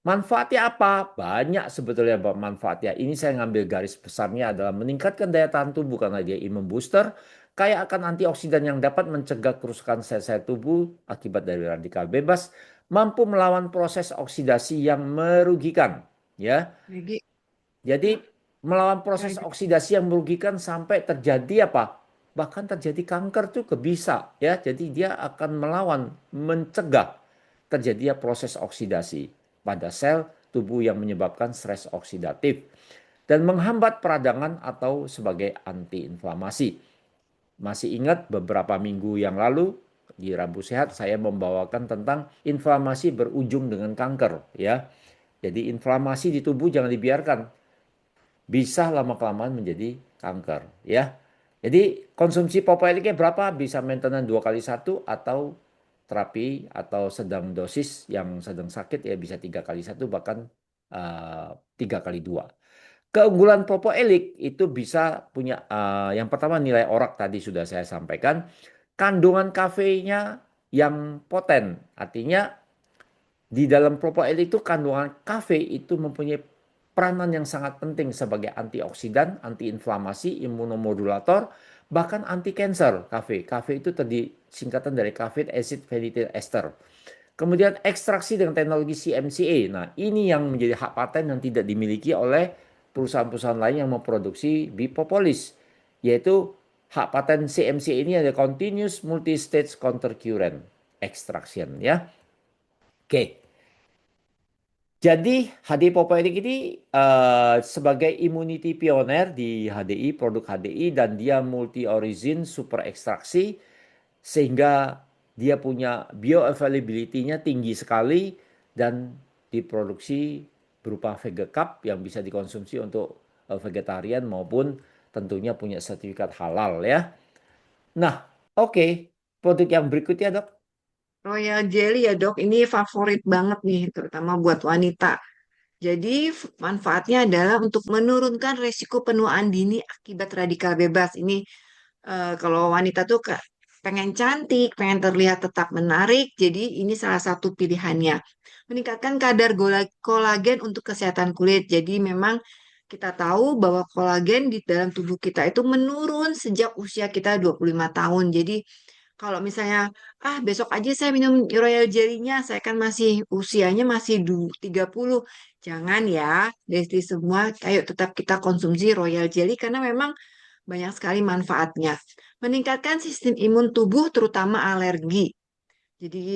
manfaatnya apa? Banyak sebetulnya manfaatnya. Ini saya ngambil garis besarnya adalah meningkatkan daya tahan tubuh karena dia imun booster, kaya akan antioksidan yang dapat mencegah kerusakan sel-sel tubuh akibat dari radikal bebas, mampu melawan proses oksidasi yang merugikan. Ya, Lagi. jadi Ya. melawan proses Lagi. oksidasi yang merugikan sampai terjadi apa? Bahkan terjadi kanker juga bisa ya. Jadi dia akan melawan, mencegah terjadinya proses oksidasi pada sel tubuh yang menyebabkan stres oksidatif dan menghambat peradangan atau sebagai antiinflamasi. Masih ingat beberapa minggu yang lalu di Rambu Sehat saya membawakan tentang inflamasi berujung dengan kanker ya. Jadi inflamasi di tubuh jangan dibiarkan bisa lama-kelamaan menjadi kanker ya. Jadi konsumsi Popailiknya berapa? Bisa maintenance 2 kali 1 atau terapi atau sedang dosis yang sedang sakit ya bisa 3 kali 1 bahkan 3 kali 2. Keunggulan propoelik itu bisa punya yang pertama nilai orak tadi sudah saya sampaikan, kandungan kafeinnya yang poten. Artinya di dalam propoelik itu kandungan kafe itu mempunyai peranan yang sangat penting sebagai antioksidan, antiinflamasi, imunomodulator, bahkan anti cancer. Kafe, kafe itu tadi singkatan dari caffeine acid phenyl ester. Kemudian ekstraksi dengan teknologi CMCA. Nah, ini yang menjadi hak paten yang tidak dimiliki oleh perusahaan-perusahaan lain yang memproduksi bipopolis, yaitu hak paten CMCA ini ada continuous multi-stage countercurrent extraction ya. Oke. Jadi HDI Popoedik ini sebagai immunity pioneer di HDI, produk HDI dan dia multi origin super ekstraksi sehingga dia punya bioavailability-nya tinggi sekali dan diproduksi berupa Vega Cup yang bisa dikonsumsi untuk vegetarian maupun tentunya punya sertifikat halal ya. Nah, oke. Produk yang berikutnya, Dok. Royal Jelly ya dok, ini favorit banget nih, terutama buat wanita. Jadi manfaatnya adalah untuk menurunkan resiko penuaan dini akibat radikal bebas. Ini kalau wanita tuh pengen cantik, pengen terlihat tetap menarik, jadi ini salah satu pilihannya. Meningkatkan kadar kolagen untuk kesehatan kulit. Jadi memang kita tahu bahwa kolagen di dalam tubuh kita itu menurun sejak usia kita 25 tahun. Jadi kalau misalnya, besok aja saya minum Royal Jelly-nya, saya kan masih usianya masih 30. Jangan ya, Desti semua, ayo tetap kita konsumsi Royal Jelly karena memang banyak sekali manfaatnya. Meningkatkan sistem imun tubuh terutama alergi. Jadi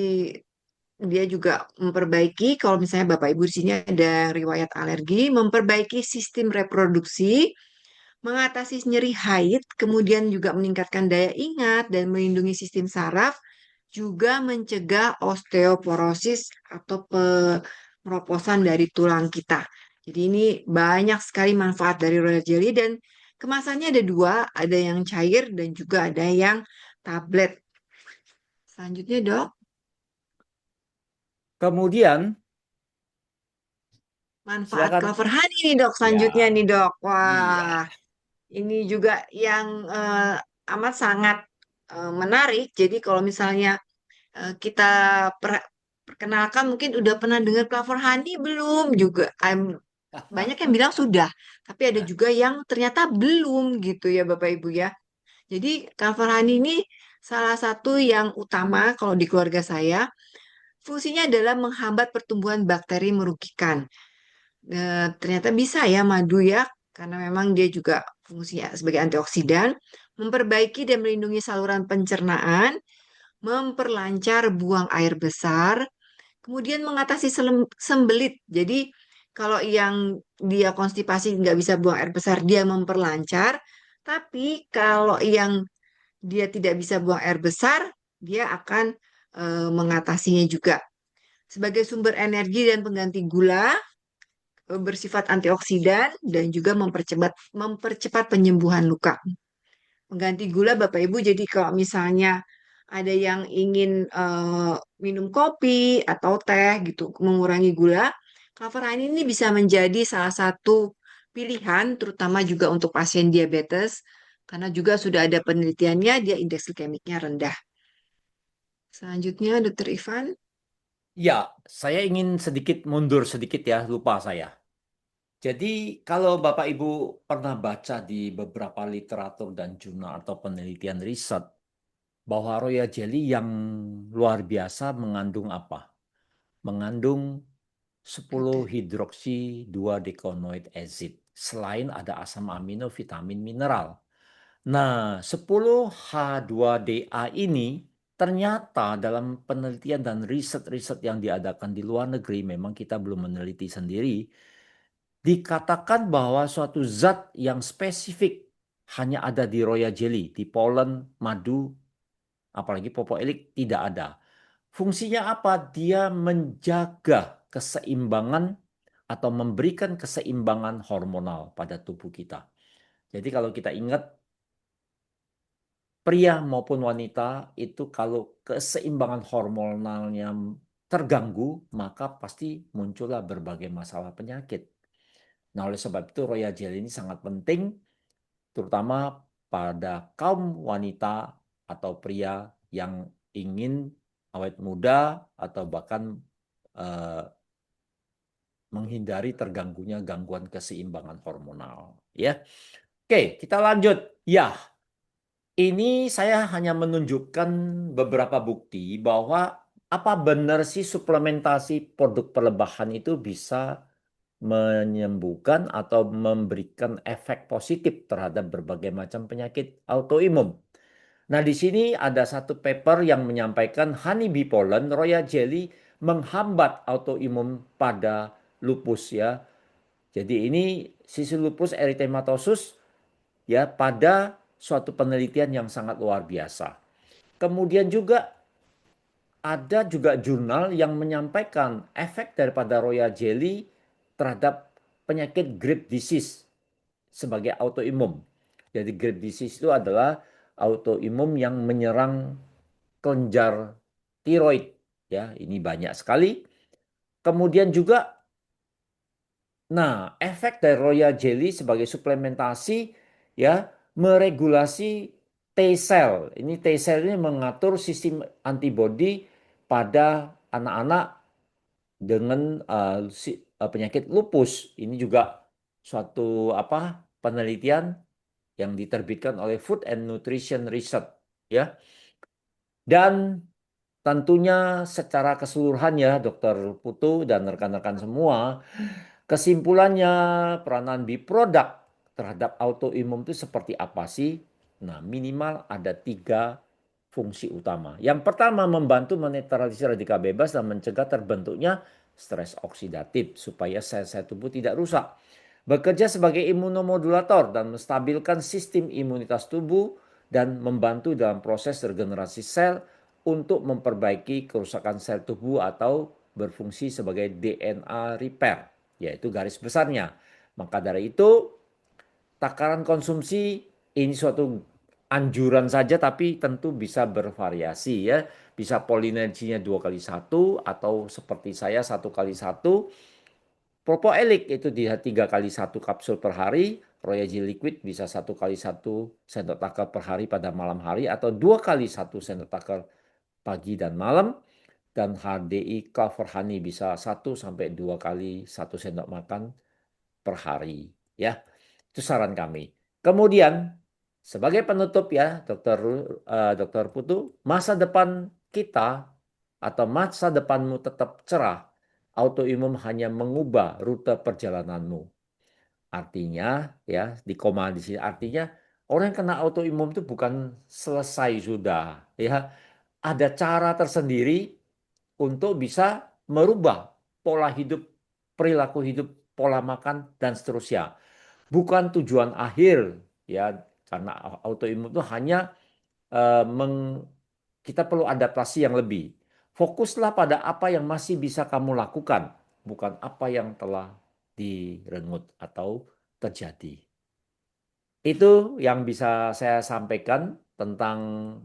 dia juga memperbaiki kalau misalnya Bapak Ibu di sini ada riwayat alergi, memperbaiki sistem reproduksi, mengatasi nyeri haid, kemudian juga meningkatkan daya ingat dan melindungi sistem saraf, juga mencegah osteoporosis atau pemeroposan dari tulang kita. Jadi ini banyak sekali manfaat dari royal jelly dan kemasannya ada dua, ada yang cair dan juga ada yang tablet. Selanjutnya dok, Kemudian, manfaat silakan. cover honey nih dok. Ya, Selanjutnya nih dok, iya. wah ini juga yang amat sangat menarik. Jadi kalau misalnya kita perkenalkan mungkin udah pernah dengar Clover Honey belum juga. Banyak yang bilang sudah, tapi ada juga yang ternyata belum gitu ya Bapak Ibu ya. Jadi Clover Honey ini salah satu yang utama kalau di keluarga saya. Fungsinya adalah menghambat pertumbuhan bakteri merugikan. Ternyata bisa ya madu ya, karena memang dia juga fungsinya sebagai antioksidan, memperbaiki dan melindungi saluran pencernaan, memperlancar buang air besar, kemudian mengatasi sembelit. Jadi kalau yang dia konstipasi nggak bisa buang air besar, dia memperlancar. Tapi kalau yang dia tidak bisa buang air besar, dia akan mengatasinya juga. Sebagai sumber energi dan pengganti gula, bersifat antioksidan dan juga mempercepat penyembuhan luka. Mengganti gula Bapak Ibu, jadi kalau misalnya ada yang ingin minum kopi atau teh gitu, mengurangi gula, Clover Honey ini bisa menjadi salah satu pilihan, terutama juga untuk pasien diabetes, karena juga sudah ada penelitiannya, dia indeks glikemiknya rendah. Selanjutnya, Dokter Ivan. Ya, saya ingin sedikit mundur sedikit ya, lupa saya. Jadi kalau Bapak Ibu pernah baca di beberapa literatur dan jurnal atau penelitian riset bahwa royal jelly yang luar biasa mengandung apa? Mengandung 10 Ada. hidroksi 2 deconoid acid. Selain ada asam amino, vitamin, mineral. Nah, 10H2DA ini ternyata dalam penelitian dan riset-riset yang diadakan di luar negeri, memang kita belum meneliti sendiri, dikatakan bahwa suatu zat yang spesifik hanya ada di royal jelly, di pollen, madu, apalagi popoelik tidak ada. Fungsinya apa? Dia menjaga keseimbangan atau memberikan keseimbangan hormonal pada tubuh kita. Jadi kalau kita ingat pria maupun wanita itu kalau keseimbangan hormonalnya terganggu, maka pasti muncullah berbagai masalah penyakit. Nah, oleh sebab itu Royal Jelly ini sangat penting, terutama pada kaum wanita atau pria yang ingin awet muda atau bahkan eh, menghindari terganggunya gangguan keseimbangan hormonal. Ya, oke, kita lanjut. Ya, ini saya hanya menunjukkan beberapa bukti bahwa apa benar sih suplementasi produk pelebahan itu bisa menyembuhkan atau memberikan efek positif terhadap berbagai macam penyakit autoimun. Nah, di sini ada satu paper yang menyampaikan honeybee pollen royal jelly menghambat autoimun pada lupus ya. Jadi ini sisi lupus erythematosus ya pada suatu penelitian yang sangat luar biasa. Kemudian juga ada juga jurnal yang menyampaikan efek daripada royal jelly terhadap penyakit grape disease sebagai autoimun. Jadi grape disease itu adalah autoimun yang menyerang kelenjar tiroid ya, ini banyak sekali. Kemudian juga nah, efek dari royal jelly sebagai suplementasi ya meregulasi T-cell. Ini T-cell ini mengatur sistem antibodi pada anak-anak dengan penyakit lupus. Ini juga suatu penelitian yang diterbitkan oleh Food and Nutrition Research ya. Dan tentunya secara keseluruhan ya Dokter Putu dan rekan-rekan semua, kesimpulannya peranan biproduk terhadap autoimun itu seperti apa sih? Nah, minimal ada 3 fungsi utama. Yang pertama, membantu menetralisir radikal bebas dan mencegah terbentuknya stres oksidatif supaya sel-sel tubuh tidak rusak. Bekerja sebagai imunomodulator dan menstabilkan sistem imunitas tubuh dan membantu dalam proses regenerasi sel untuk memperbaiki kerusakan sel tubuh atau berfungsi sebagai DNA repair, yaitu garis besarnya. Maka dari itu, takaran konsumsi ini suatu anjuran saja tapi tentu bisa bervariasi ya. Bisa polinerginya 2 kali 1 atau seperti saya 1 kali 1. Propoelik itu dia 3 kali 1 kapsul per hari. Royal Jelly Liquid bisa 1 kali 1 sendok takar per hari pada malam hari atau 2 kali 1 sendok takar pagi dan malam. Dan HDI Clover Honey bisa 1 sampai 2 kali 1 sendok makan per hari. Ya, itu saran kami. Kemudian sebagai penutup ya, Dokter Putu, masa depan kita atau masa depanmu tetap cerah. Autoimun hanya mengubah rute perjalananmu. Artinya ya di koma di sini artinya orang yang kena autoimun itu bukan selesai sudah ya. Ada cara tersendiri untuk bisa merubah pola hidup, perilaku hidup, pola makan dan seterusnya. Bukan tujuan akhir ya karena autoimun itu hanya eh, meng, kita perlu adaptasi yang lebih. Fokuslah pada apa yang masih bisa kamu lakukan, bukan apa yang telah direnggut atau terjadi. Itu yang bisa saya sampaikan tentang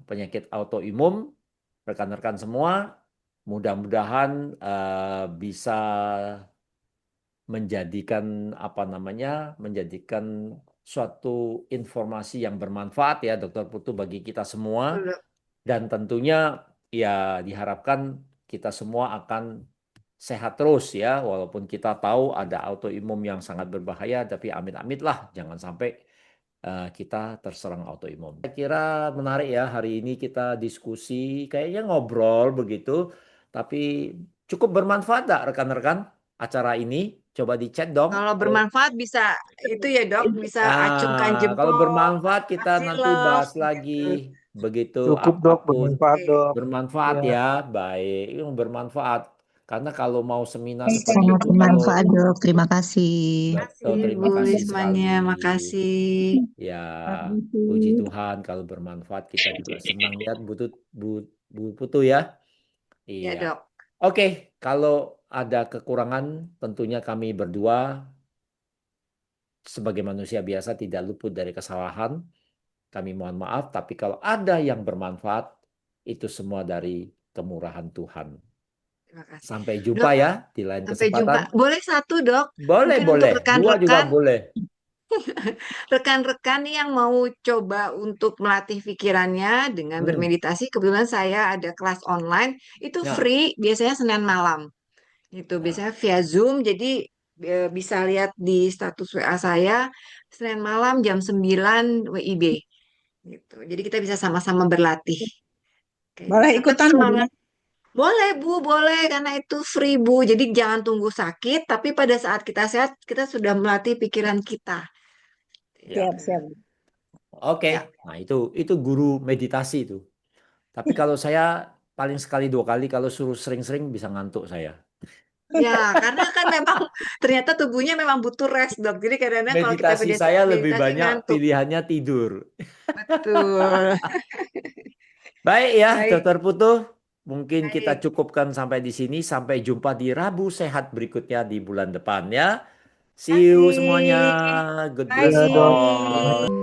penyakit autoimun. Rekan-rekan semua, mudah-mudahan bisa menjadikan menjadikan suatu informasi yang bermanfaat ya Dokter Putu bagi kita semua. Betul. Dan tentunya ya diharapkan kita semua akan sehat terus ya, walaupun kita tahu ada autoimun yang sangat berbahaya, tapi amit-amit lah jangan sampai kita terserang autoimun. Saya kira menarik ya hari ini kita diskusi, kayaknya ngobrol begitu, tapi cukup bermanfaat tak rekan-rekan acara ini? Coba dicek dong. Kalau bermanfaat bisa itu ya dok, bisa acungkan Kalau jempol, bermanfaat kita kasih nanti love bahas lagi begitu. begitu Cukup dok, apapun bermanfaat dok. bermanfaat Ya, ya, baik, yang bermanfaat. Karena kalau mau seminar seperti Sangat itu, kalau bermanfaat, Dok. Terima kasih. betul Kasih Bu terima kasih sekali. Lismania, makasih. Ya, puji Permisi. Tuhan kalau bermanfaat kita juga senang lihat Bu, Bu Putu ya. Ya Iya. dok. Oke, kalau ada kekurangan tentunya kami berdua sebagai manusia biasa tidak luput dari kesalahan. Kami mohon maaf, tapi kalau ada yang bermanfaat, itu semua dari kemurahan Tuhan. Terima kasih. Sampai jumpa Dok, ya di lain sampai kesempatan. jumpa. Boleh satu, Dok? Boleh, Mungkin untuk boleh. Dua juga rekan-rekan, boleh. rekan-rekan nih yang mau coba untuk melatih pikirannya dengan Hmm. bermeditasi, kebetulan saya ada kelas online, itu Ya, free, biasanya Senin malam. Itu ya. biasanya via Zoom, jadi bisa lihat di status WA saya, Senin malam jam 9 WIB. Gitu. Jadi kita bisa sama-sama berlatih. Kayaknya Boleh sangat ikutan, Bu Dia? semangat. Boleh Bu, boleh karena itu free Bu. Jadi jangan tunggu sakit, tapi pada saat kita sehat, kita sudah melatih pikiran kita. Ya. Siap, Gitu. siap. Oke. Ya, Nah, itu guru meditasi itu. Tapi kalau saya paling sekali dua kali kalau suruh sering-sering bisa ngantuk saya. ya, karena kan memang ternyata tubuhnya memang butuh rest dok. Jadi kadang-kadang kalau kita Meditasi saya lebih meditasi banyak ngantuk. pilihannya tidur. Betul. Baik ya, Baik, Dokter Putu. Mungkin kita baik, cukupkan sampai di sini. Sampai jumpa di Rabu Sehat berikutnya di bulan depan ya. See you semuanya. baik. God Bye, bless Iya, Dok. Di. all.